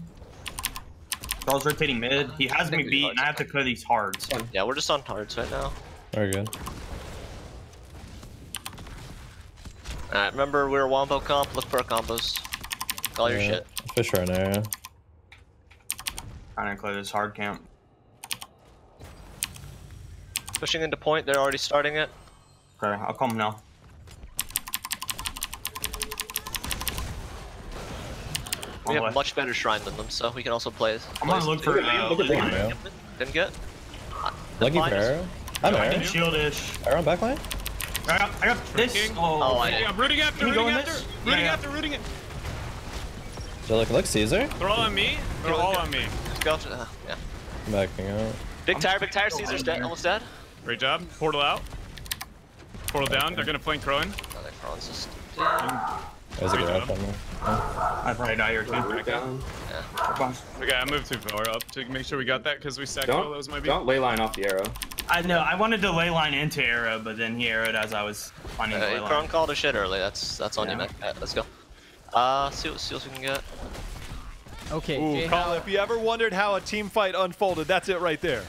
Ball's rotating mid. He has me beat, and I have to clear these hards. Yeah, we're just on hards right now. Very good. Alright, remember we're wombo comp. Look for our combos. All your shit. Fish right now. Trying to clear this hard camp. Pushing into point. They're already starting it. Okay, I'll come now. We have a much better shrine than them, so we can also play. I'm gonna look for. Didn't get. Lucky for arrow. I'm I can arrow. shield-ish. Arrow on backline. I got this. Oh, I okay. didn't. I'm rooting after, Can you go rooting in after. this? Rooting Yeah. after, rooting it. So look Caesar. They're all on me. They're all on me. Let's go. Yeah. I'm backing out. Big tire. Caesar's dead. Almost dead. Great job. Portal out. Portal down. They're gonna flank Crowan. Oh, that Kron's just. There's a Great grab job. on me. I probably die here too. Yeah. Okay, I moved too far up to make sure we got that because we stacked all those. Might be. Don't ley line off the arrow. I know. I wanted to ley line into arrow, but then he arrowed as I was finding the ley line. Kron called a shit early. That's on you, man. Let's go. See what we can get. Okay. Ooh, Colin, if you ever wondered how a team fight unfolded, that's it right there.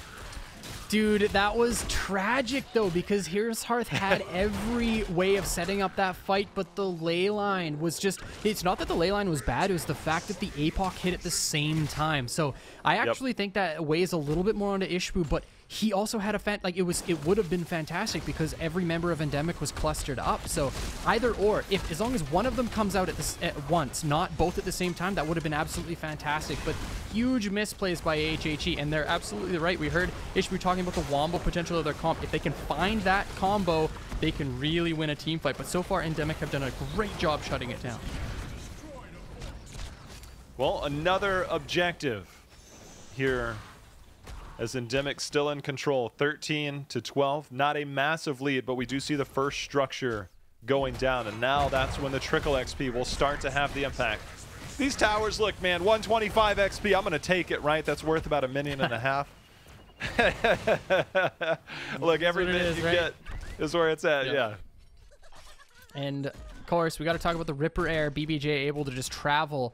Dude, that was tragic, though, because HeroesHearth had every way of setting up that fight, but the ley line was just... It's not that the ley line was bad, it was the fact that the APOC hit at the same time. So I actually think that weighs a little bit more onto Ishbu, but he also had a it would have been fantastic because every member of Endemic was clustered up. So either or, as long as one of them comes out at once, not both at the same time, that would have been absolutely fantastic. But huge misplays by HHE, and they're absolutely right. We heard Ishbu talking about the wombo potential of their comp. If they can find that combo, they can really win a team fight. But so far, Endemic have done a great job shutting it down. Well, another objective here as Endemic still in control, 13-12. Not a massive lead, but we do see the first structure going down, and now that's when the trickle XP will start to have the impact. These towers, look, man, 125 XP, I'm going to take it, right? That's worth about $1.5 million. Look, every minute you get is where it's at, yeah. And, of course, we got to talk about the Ripper Air. BBJ able to just travel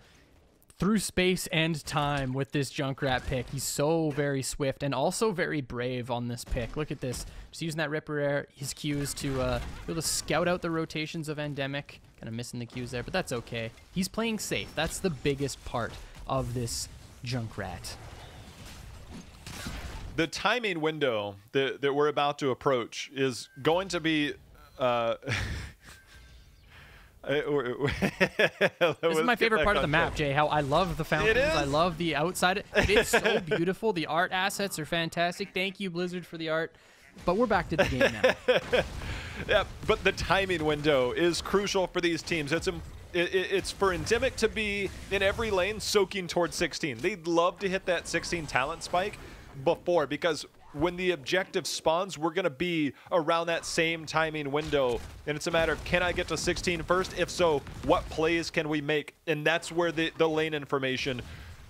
through space and time with this Junkrat pick. He's so very swift and also very brave on this pick. Look at this. Just using that Ripper Air, his Qs to be able to scout out the rotations of Endemic. Kind of missing the Qs there, but that's okay. He's playing safe. That's the biggest part of this Junkrat. The timing window that we're about to approach is going to be... This is my favorite part of the map, Jay, how I love the fountains. I love the outside. It is so beautiful. The art assets are fantastic. Thank you, Blizzard, for the art. But we're back to the game now. Yeah, but the timing window is crucial for these teams. It's for Endemic to be in every lane soaking towards 16. They'd love to hit that 16 talent spike before, because when the objective spawns, we're going to be around that same timing window. And it's a matter of, can I get to 16 first? If so, what plays can we make? And that's where the lane information,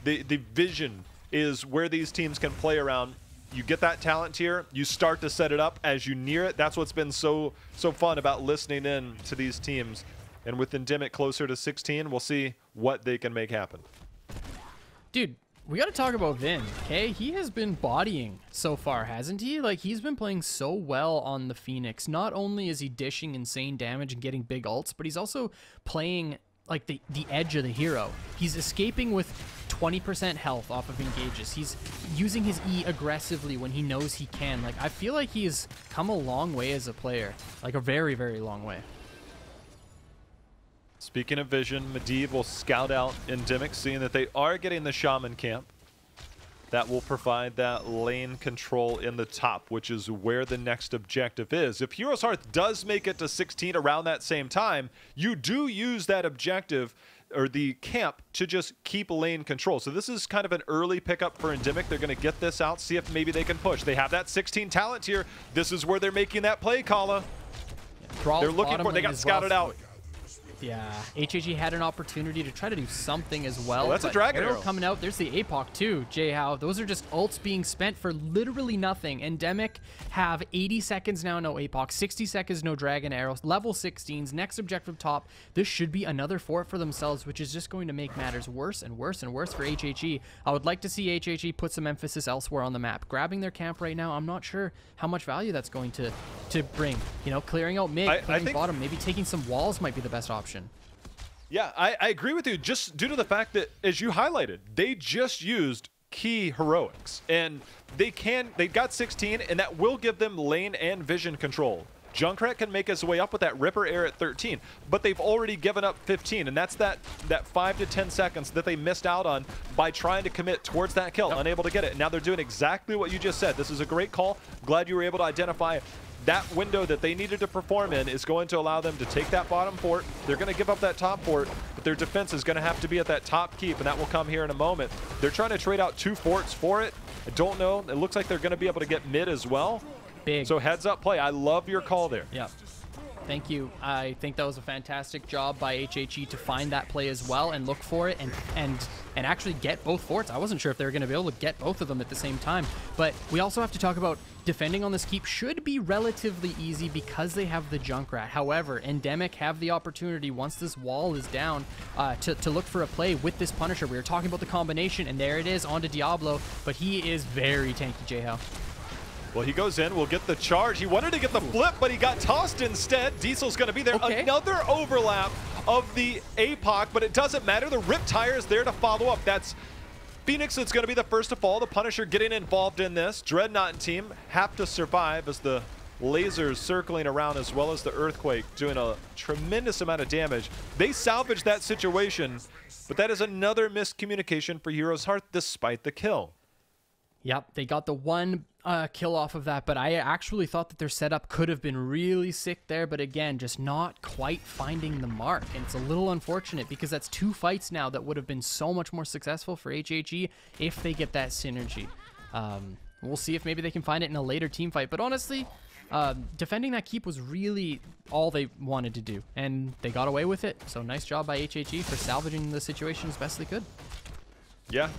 the vision is where these teams can play around. You get that talent tier, you start to set it up as you near it. That's what's been so fun about listening in to these teams. And with Endemic closer to 16, we'll see what they can make happen. Dude, we got to talk about Vin, okay? He has been bodying so far, hasn't he? Like, he's been playing so well on the Phoenix. Not only is he dishing insane damage and getting big ults, but he's also playing like the edge of the hero. He's escaping with 20% health off of engages. He's using his E aggressively when he knows he can. Like, I feel like he's come a long way as a player. Like, a very, very long way. Speaking of vision, Medivh will scout out Endemic, seeing that they are getting the Shaman camp. That will provide that lane control in the top, which is where the next objective is. If HeroesHearth does make it to 16 around that same time, you do use that objective or the camp to just keep lane control. So this is kind of an early pickup for Endemic. They're going to get this out, see if maybe they can push. They have that 16 talent here. This is where they're making that play, Kala. Yeah, they're looking for it. They got scouted out. Yeah, HHE had an opportunity to try to do something as well. Oh, that's a dragon arrow coming out. There's the APOC too, Jay Howe. Those are just ults being spent for literally nothing. Endemic have 80 seconds now, no APOC. 60 seconds, no dragon arrows. Level 16s, next objective top. This should be another fort for themselves, which is just going to make matters worse and worse and worse for HHE. I would like to see HHE put some emphasis elsewhere on the map. Grabbing their camp right now, I'm not sure how much value that's going to bring. You know, clearing out mid, clearing bottom, maybe taking some walls might be the best option. Yeah, I agree with you, just due to the fact that, as you highlighted, they just used key heroics, and they got 16, and that will give them lane and vision control. Junkrat can make his way up with that Ripper Air at 13, but they've already given up 15, and that's that 5 to 10 seconds that they missed out on by trying to commit towards that kill, unable to get it. And now they're doing exactly what you just said. This is a great call. Glad you were able to identify that window that they needed to perform in is going to allow them to take that bottom fort. They're going to give up that top fort, but their defense is going to have to be at that top keep, and that will come here in a moment. They're trying to trade out 2 forts for it. I don't know. It looks like they're going to be able to get mid as well. Big. So heads up play. I love your call there. Yeah. Thank you. I think that was a fantastic job by HHE to find that play as well and look for it and actually get both forts. I wasn't sure if they were going to be able to get both of them at the same time. But we also have to talk about defending on this keep should be relatively easy because they have the Junkrat. However, Endemic have the opportunity once this wall is down to look for a play with this Punisher. We were talking about the combination, and there it is onto Diablo, but he is very tanky, J-How. Well, he goes in, we'll get the charge. He wanted to get the flip, but he got tossed instead. Diesel's going to be there. Okay. Another overlap of the APOC, but it doesn't matter. The Riptire is there to follow up. That's Phoenix that's going to be the first to fall. The Punisher getting involved in this. Dreadnought and team have to survive as the lasers circling around as well as the Earthquake doing a tremendous amount of damage. They salvaged that situation, but that is another miscommunication for HeroesHearth despite the kill. Yep, they got the one kill off of that, but I actually thought that their setup could have been really sick there, but again, just not quite finding the mark, and it's a little unfortunate because that's 2 fights now that would have been so much more successful for HHE if they get that synergy. We'll see if maybe they can find it in a later team fight, but honestly, defending that keep was really all they wanted to do, and they got away with it, so nice job by HHE for salvaging the situation as best they could. Yeah.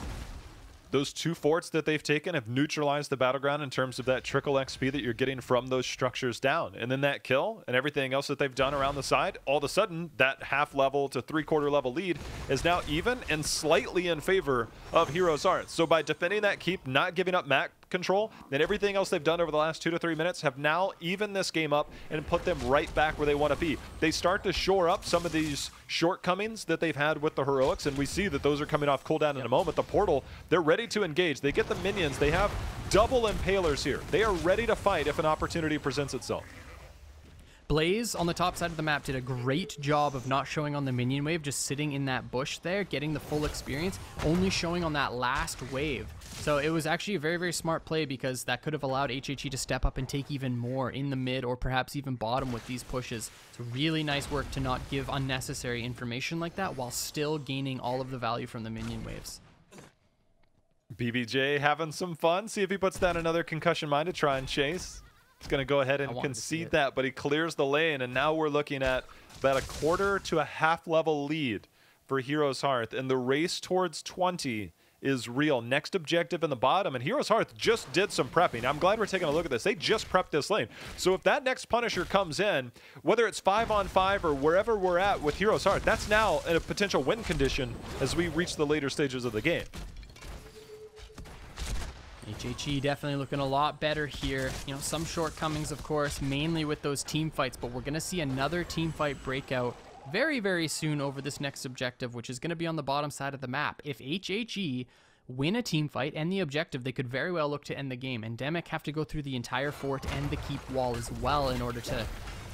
Those 2 forts that they've taken have neutralized the battleground in terms of that trickle XP that you're getting from those structures down. And then that kill and everything else that they've done around the side, all of a sudden, that half-level to 3/4 level lead is now even and slightly in favor of HeroesHearth. So by defending that keep, not giving up map control, and everything else they've done over the last 2 to 3 minutes have now evened this game up and put them right back where they want to be. They start to shore up some of these shortcomings that they've had with the heroics, and we see that those are coming off cooldown in a moment. The portal, they're ready to engage. They get the minions. They have double impalers here. They are ready to fight if an opportunity presents itself. Blaze on the top side of the map did a great job of not showing on the minion wave, just sitting in that bush there, getting the full experience, only showing on that last wave. So it was actually a very, very smart play because that could have allowed HHE to step up and take even more in the mid or perhaps even bottom with these pushes. It's really nice work to not give unnecessary information like that while still gaining all of the value from the minion waves. BBJ having some fun. See if he puts down another concussion mine to try and chase. He's going to go ahead and concede that, but he clears the lane, and now we're looking at about a 1/4 to a half level lead for HeroesHearth, and the race towards 20 is real. Next objective in the bottom, and HeroesHearth just did some prepping. I'm glad we're taking a look at this. They just prepped this lane. So if that next Punisher comes in, whether it's 5-on-5 or wherever we're at with HeroesHearth, that's now in a potential win condition as we reach the later stages of the game. HHE definitely looking a lot better here. You know, some shortcomings, of course, mainly with those team fights, but we're going to see another team fight breakout very, very soon over this next objective, which is going to be on the bottom side of the map. If HHE win a team fight and the objective, they could very well look to end the game. Endemic have to go through the entire fort and the keep wall as well in order to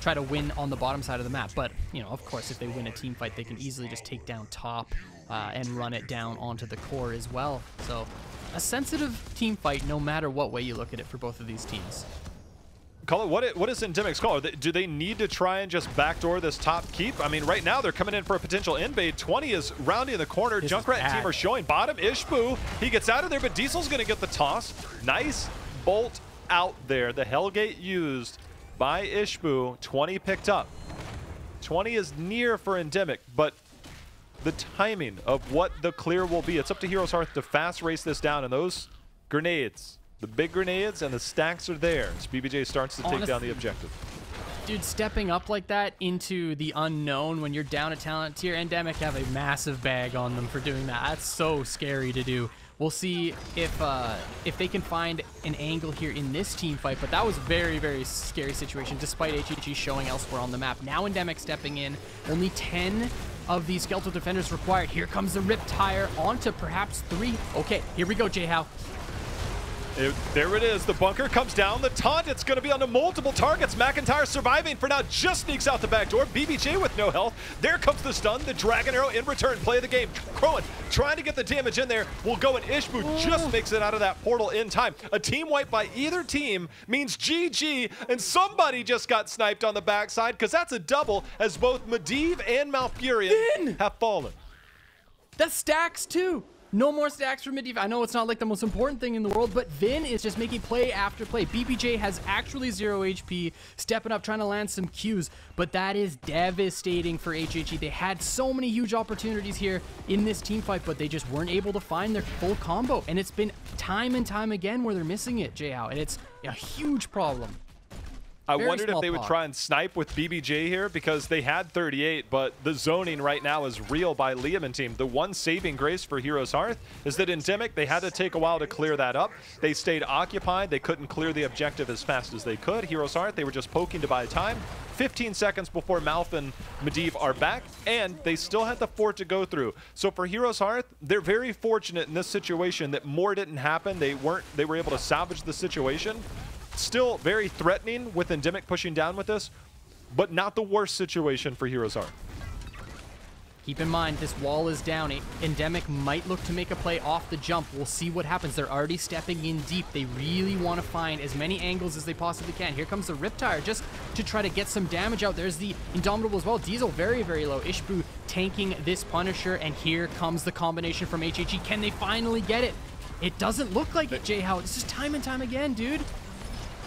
try to win on the bottom side of the map. But, you know, of course, if they win a team fight, they can easily just take down top and run it down onto the core as well. So a sensitive team fight no matter what way you look at it for both of these teams. Call it, what is Endemic's call? Do they need to try and just backdoor this top keep? I mean, right now they're coming in for a potential invade. 20 is rounding the corner. Junkrat and team are showing bottom. Ishbu, he gets out of there, but Diesel's going to get the toss. Nice bolt out there. The Hellgate used by Ishbu. 20 picked up. 20 is near for Endemic, but the timing of what the clear will be, it's up to HeroesHearth to fast race this down, and those grenades, the big grenades and the stacks are there as BBJ starts to take down the objective. Dude, stepping up like that into the unknown when you're down a talent tier, Endemic have a massive bag on them for doing that. That's so scary to do. We'll see if they can find an angle here in this team fight, but that was a very, very scary situation despite HHE showing elsewhere on the map. Now Endemic stepping in, only 10 of these skeletal defenders required. Here comes the Riptire onto perhaps 3. Okay, here we go, J-How. There it is. The bunker comes down. The taunt, it's going to be onto multiple targets. McIntyre surviving for now, just sneaks out the back door. BBJ with no health. There comes the stun. The Dragon Arrow in return. Play of the game. Crowan trying to get the damage in there. Will go, and Ishbu just makes it out of that portal in time. A team wipe by either team means GG, and somebody just got sniped on the backside because that's a double as both Medivh and Malfurion have fallen. That stacks too. No more stacks for Medivh. I know it's not like the most important thing in the world, but Vin is just making play after play. BBJ has actually 0 HP, stepping up, trying to land some Qs, but that is devastating for HHE. They had so many huge opportunities here in this team fight, but they just weren't able to find their full combo, and it's been time and time again where they're missing it, Jhow, and it's a huge problem. I wondered if they would try and snipe with BBJ here because they had 38, but the zoning right now is real by Liam and team. The one saving grace for HeroesHearth is that Endemic, they had to take a while to clear that up. They stayed occupied. They couldn't clear the objective as fast as they could. HeroesHearth, they were just poking to buy time. 15 seconds before Malf and Medivh are back, and they still had the fort to go through. So for HeroesHearth, they're very fortunate in this situation that more didn't happen. They were able to salvage the situation. Still very threatening with Endemic pushing down with this, but not the worst situation for HeroesHearth. Keep in mind, this wall is down. Endemic might look to make a play off the jump. We'll see what happens. They're already stepping in deep. They really want to find as many angles as they possibly can. Here comes the Riptire just to try to get some damage out. There's the Indomitable as well. Diesel very, very low. Ishbu tanking this Punisher, and here comes the combination from HHE. Can they finally get it? It doesn't look like it, Jhow. It's just time and time again, dude.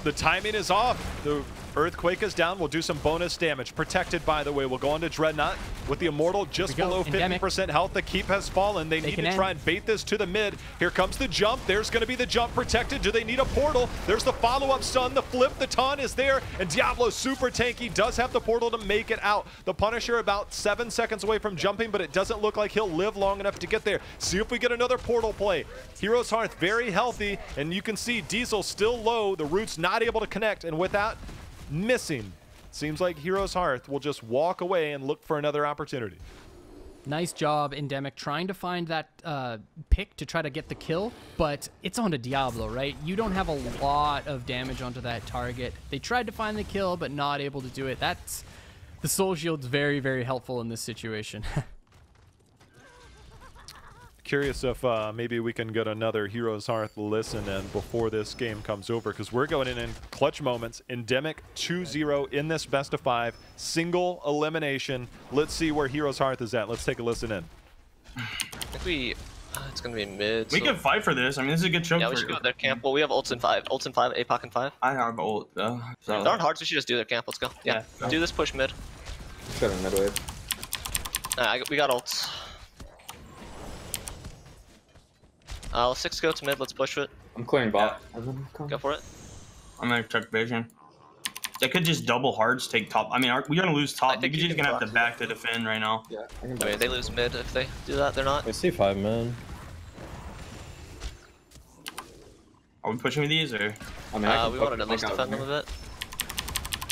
The timing is off. The Earthquake is down. We'll do some bonus damage. Protected, by the way. We'll go on to Dreadnought with the Immortal just below 50% health. The keep has fallen. They need to try and bait this to the mid. Here comes the jump. There's going to be the jump protected. Do they need a portal? There's the follow-up stun. The flip. The taunt is there. And Diablo, super tanky, does have the portal to make it out. The Punisher about 7 seconds away from jumping, but it doesn't look like he'll live long enough to get there. See if we get another portal play. HeroesHearth very healthy, and you can see Diesel still low. The Root's not able to connect, and with that, missing. Seems like HeroesHearth will just walk away and look for another opportunity. Nice job, Endemic, trying to find that pick to try to get the kill, but it's onto Diablo, right? You don't have a lot of damage onto that target. They tried to find the kill, but not able to do it. That's the Soul Shield's very, very helpful in this situation. Curious if maybe we can get another HeroesHearth listen in before this game comes over, because we're going in clutch moments. Endemic 2-0 in this best of 5, single elimination. Let's see where HeroesHearth is at. Let's take a listen in. I think it's gonna be mid. We can fight for this. I mean, this is a good choke. Yeah, we should go with their camp. Well, we have ults in 5. Ults in 5, APOC in 5. I have ult though. So. They're on hard, so we should just do their camp. Let's go. Yeah. Do this push mid. Got a mid wave. We got ults. 6 go to mid, let's push it. I'm clearing bot. Go for it. I'm gonna check vision. They could just double hards, take top. I mean, we're gonna lose top. BBG's gonna have to back to defend right now. Yeah, I can Wait, they lose mid if they do that, they're not. I see 5 man. Are we pushing with these or? I mean, we wanted to at least defend them a bit.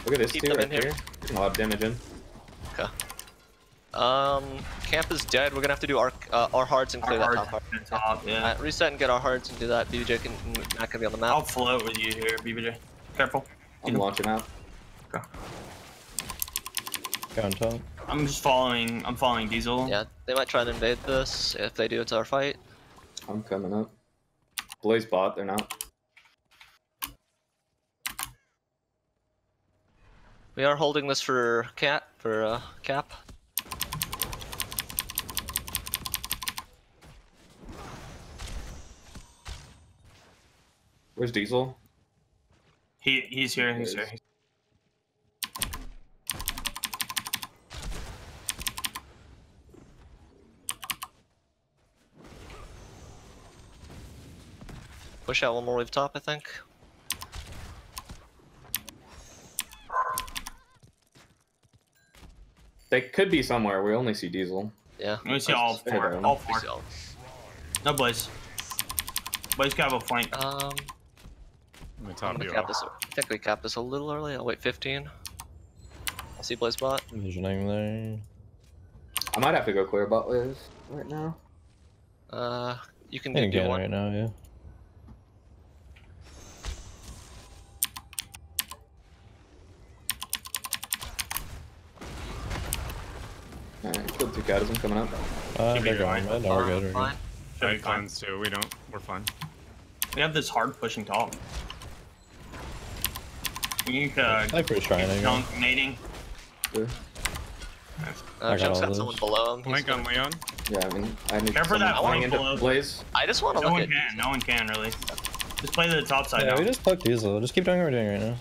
Look at this Keep two them right in here. Getting a lot of damage in. Okay. Camp is dead. We're gonna have to do our hards and clear that top part. Yeah. Reset and get our hards and do that. BBJ not gonna be on the map. I'll float with you here, BBJ. Careful. I'm launching out. Okay. Go on top. I'm just following. I'm following Diesel. Yeah, they might try and invade this. If they do, it's our fight. I'm coming up. Blaze bot. They're not. We are holding this for cap. Where's Diesel? He's here. He's here. Push out one more wave top, I think. They could be somewhere. We only see Diesel. Yeah. Let me see all four. All four. No Blaze. Blaze can have a flank. I'm gonna cap this. I think we capped this a little early. I'll wait 15. I see Blaze bot. Visioning there. I might have to go clear bot Liz right now. You can do one right now, yeah. Alright, killed 2 catas. I'm coming up. They're going mid. No, we're good. We're good. Yeah, cleanse too. We're fine. We have this hard pushing top. We need Sniper's trying to nading. Sure. Chuck's got someone below him. Link on Leon. Yeah, I mean, I need Careful that flying into below. Blaze. I just want to No look one at. can. No one can really. Just play to the top side Yeah, now. we just poke Diesel. Just keep doing what we're doing right now.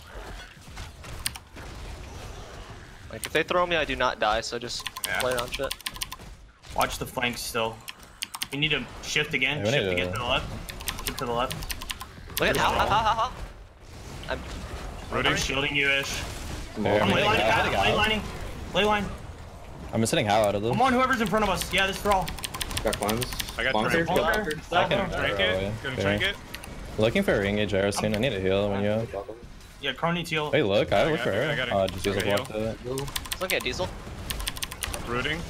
Like if they throw me, I do not die. So just play on shit. Watch the flanks still. You need to shift again. Yeah, we Shift need again to- to the left. Shift to the left. Look at how. I'm Rodin shielding you ish. There, I'm I'm ley lining. getting out. Ley lining. Ley line. I'm sitting how out of this. Come on, whoever's in front of us. Yeah, this thrall. Got cleanse. I got Bonker. trampled. I can Drink it. Gonna drink it. Looking for a re-engage arrow soon. I need a heal when you. Yeah, Crow needs heal. Hey, look, I look for I her. got it. Oh, just use a Okay, block to it. Let's look at Diesel. Rooting.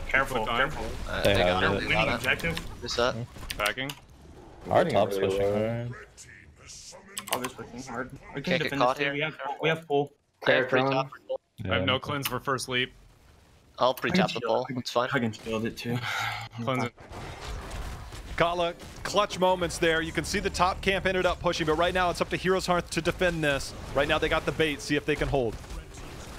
Careful, Foot on. careful. They They have got it. it. Winning objective. Reset. Backing. Our top's pushing hard. Oh, this working hard. We Can't can get defend caught this. here. We have pull. I have Crown. pre-tap. I have no cleanse for first leap. I'll pre-tap the ball. It's fine. I can shield it too. Cleanse it. Kala, clutch moments there. You can see the top camp ended up pushing, but right now it's up to HeroesHearth to defend this. Right now they got the bait. See if they can hold.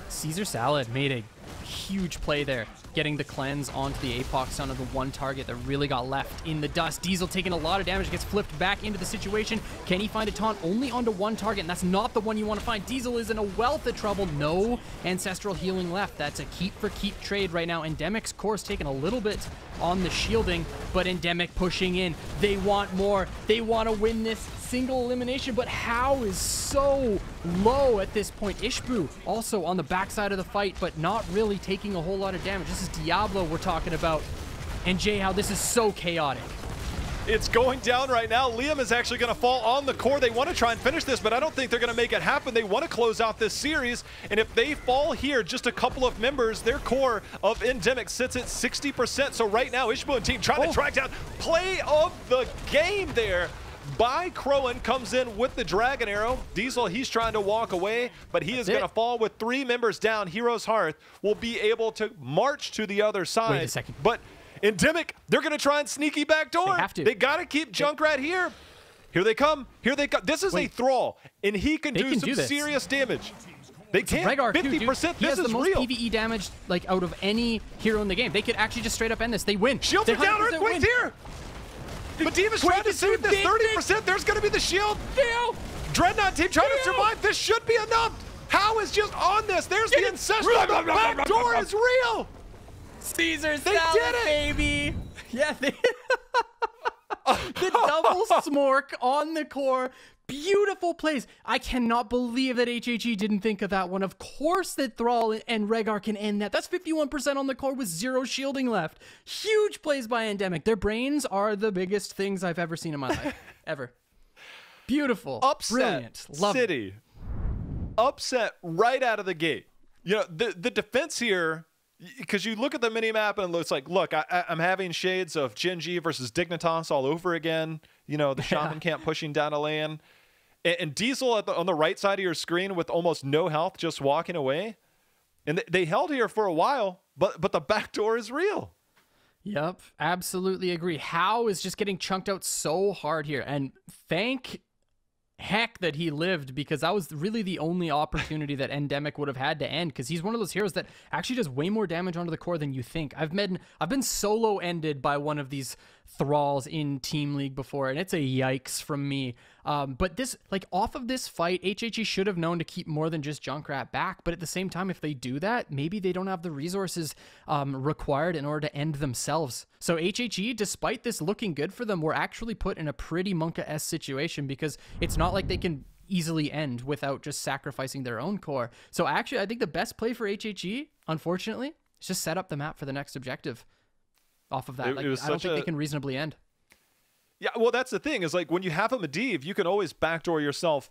Caesar Salad made a huge play there, getting the cleanse onto the Apox onto the one target that really got left in the dust. Diesel taking a lot of damage, gets flipped back into the situation. Can he find a taunt? Only onto one target, and that's not the one you want to find. Diesel is in a wealth of trouble. No ancestral healing left. That's a keep for keep trade right now. Endemic's course taking a little bit on the shielding, but Endemic pushing in. They want more. They want to win this single elimination, but how is so low at this point. Ishbu also on the backside of the fight, but not really taking a whole lot of damage. This is Diablo we're talking about. And Jay, how this is so chaotic. It's going down right now. Liam is actually going to fall on the core. They want to try and finish this, but I don't think they're going to make it happen. They want to close out this series, and if they fall here, just a couple of members, their core of Endemic sits at 60%. So right now, Ishbu and team trying to track down play of the game there by Crowan, comes in with the Dragon Arrow. Diesel, he's trying to walk away, but he is going to fall with 3 members down. HeroesHearth will be able to march to the other side. Wait a second. But Endemic, they're going to try and sneaky back door. They have to. They got to keep Junkrat here. Here they come. Here they come. This is a Thrall, and he can do some serious damage. They can't. Regar 50%. too, dude. He This has the is most real. PvE damage like out of any hero in the game. They could actually just straight up end this. They win. Shields They are down. 100% Earthquake's win. here. Medivh's trying to save this 30%. There's going to be the shield. Dreadnought team trying to survive. This should be enough. How is just on this? There's the ancestral. The back door is real. Caesar They Salad, did it. baby. Yeah, they the double smork on the core. Beautiful plays. I cannot believe that HHE didn't think of that one. Of course that Thrall and Regar can end that. That's 51% on the core with 0 shielding left. Huge plays by Endemic. Their brains are the biggest things I've ever seen in my life. Ever. Beautiful. Upset Brilliant. Love it. City. Upset right out of the gate. You know, the defense here, because you look at the mini-map and it's like, look, I'm having shades of Genji versus Dignitas all over again. You know, the Shaman camp pushing down a lane. And Diesel on the right side of your screen with almost no health just walking away. And they held here for a while, but the back door is real. Yep, absolutely agree. How is just getting chunked out so hard here. And thank heck that he lived, because that was really the only opportunity that Endemic would have had to end, because he's one of those heroes that actually does way more damage onto the core than you think. I've been solo ended by one of these Thralls in Team League before, and it's a yikes from me. But this, like, off of this fight, HHE should have known to keep more than just Junkrat back, but at the same time, if they do that, maybe they don't have the resources required in order to end themselves. So HHE, despite this looking good for them, were actually put in a pretty Monka-esque situation, because it's not like they can easily end without just sacrificing their own core. So actually, I think the best play for HHE, unfortunately, is just set up the map for the next objective. Off of that, I don't think they can reasonably end. Yeah, well, that's the thing, is like when you have a Medivh, you can always backdoor yourself,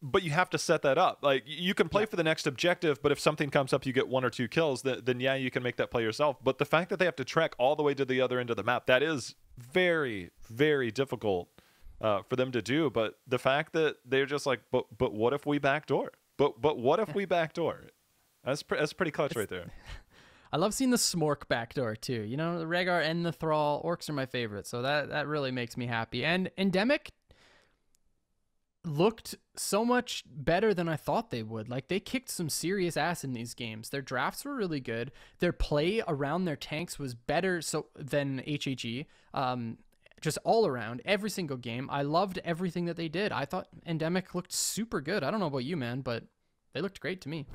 but you have to set that up. Like, you can play for the next objective, but if something comes up, you get 1 or 2 kills, then yeah, you can make that play yourself. But the fact that they have to trek all the way to the other end of the map, that is very, very difficult for them to do. But the fact that they're just like, but what if we backdoor? But what if we backdoor? That's pretty clutch right there. I love seeing the Smork backdoor too. You know, the Regar and the Thrall. Orcs are my favorite, so that really makes me happy. And Endemic, looked so much better than I thought they would. Like, they kicked some serious ass in these games. Their drafts were really good. Their play around their tanks was better than HHE. Just all around, every single game. I loved everything that they did. I thought Endemic looked super good. I don't know about you, man, but they looked great to me.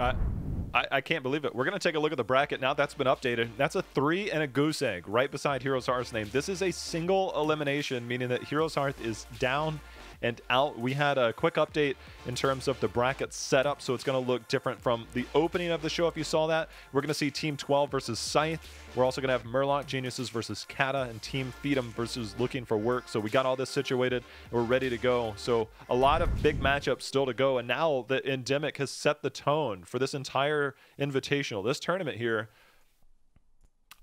I can't believe it. We're going to take a look at the bracket now. That's been updated. That's a 3 and a goose egg right beside HeroesHearth's name. This is a single elimination, meaning that HeroesHearth is down and out. We had a quick update in terms of the bracket setup, so it's going to look different from the opening of the show. If you saw that, we're going to see Team 12 versus Scythe. We're also going to have Murloc Geniuses versus Kata and Team Feed'em versus Looking for Work. So we got all this situated. We're ready to go. So a lot of big matchups still to go. And now that Endemic has set the tone for this entire invitational, this tournament here,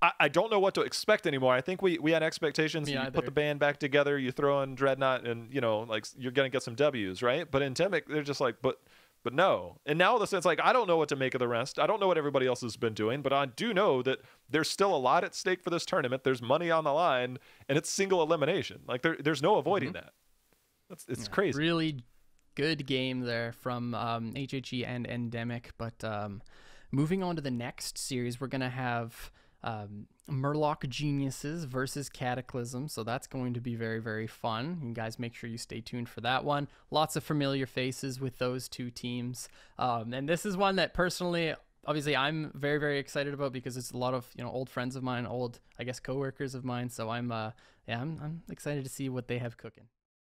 I don't know what to expect anymore. I think we had expectations. You put the band back together, you throw in Dreadnought, and like you're gonna get some W's, right? But Endemic, they're just like, but no. And now it's like, I don't know what to make of the rest. I don't know what everybody else has been doing, but I do know that there's still a lot at stake for this tournament. There's money on the line, and it's single elimination. Like there's no avoiding that. It's crazy. Really good game there from HHE and Endemic. But moving on to the next series, we're gonna have Murloc Geniuses versus Cataclysm, so that's going to be very, very fun. You guys make sure you stay tuned for that one. Lots of familiar faces with those two teams, and this is one that personally, obviously, I'm very, very excited about because it's a lot of old friends of mine, old, I guess, coworkers of mine. So I'm excited to see what they have cooking.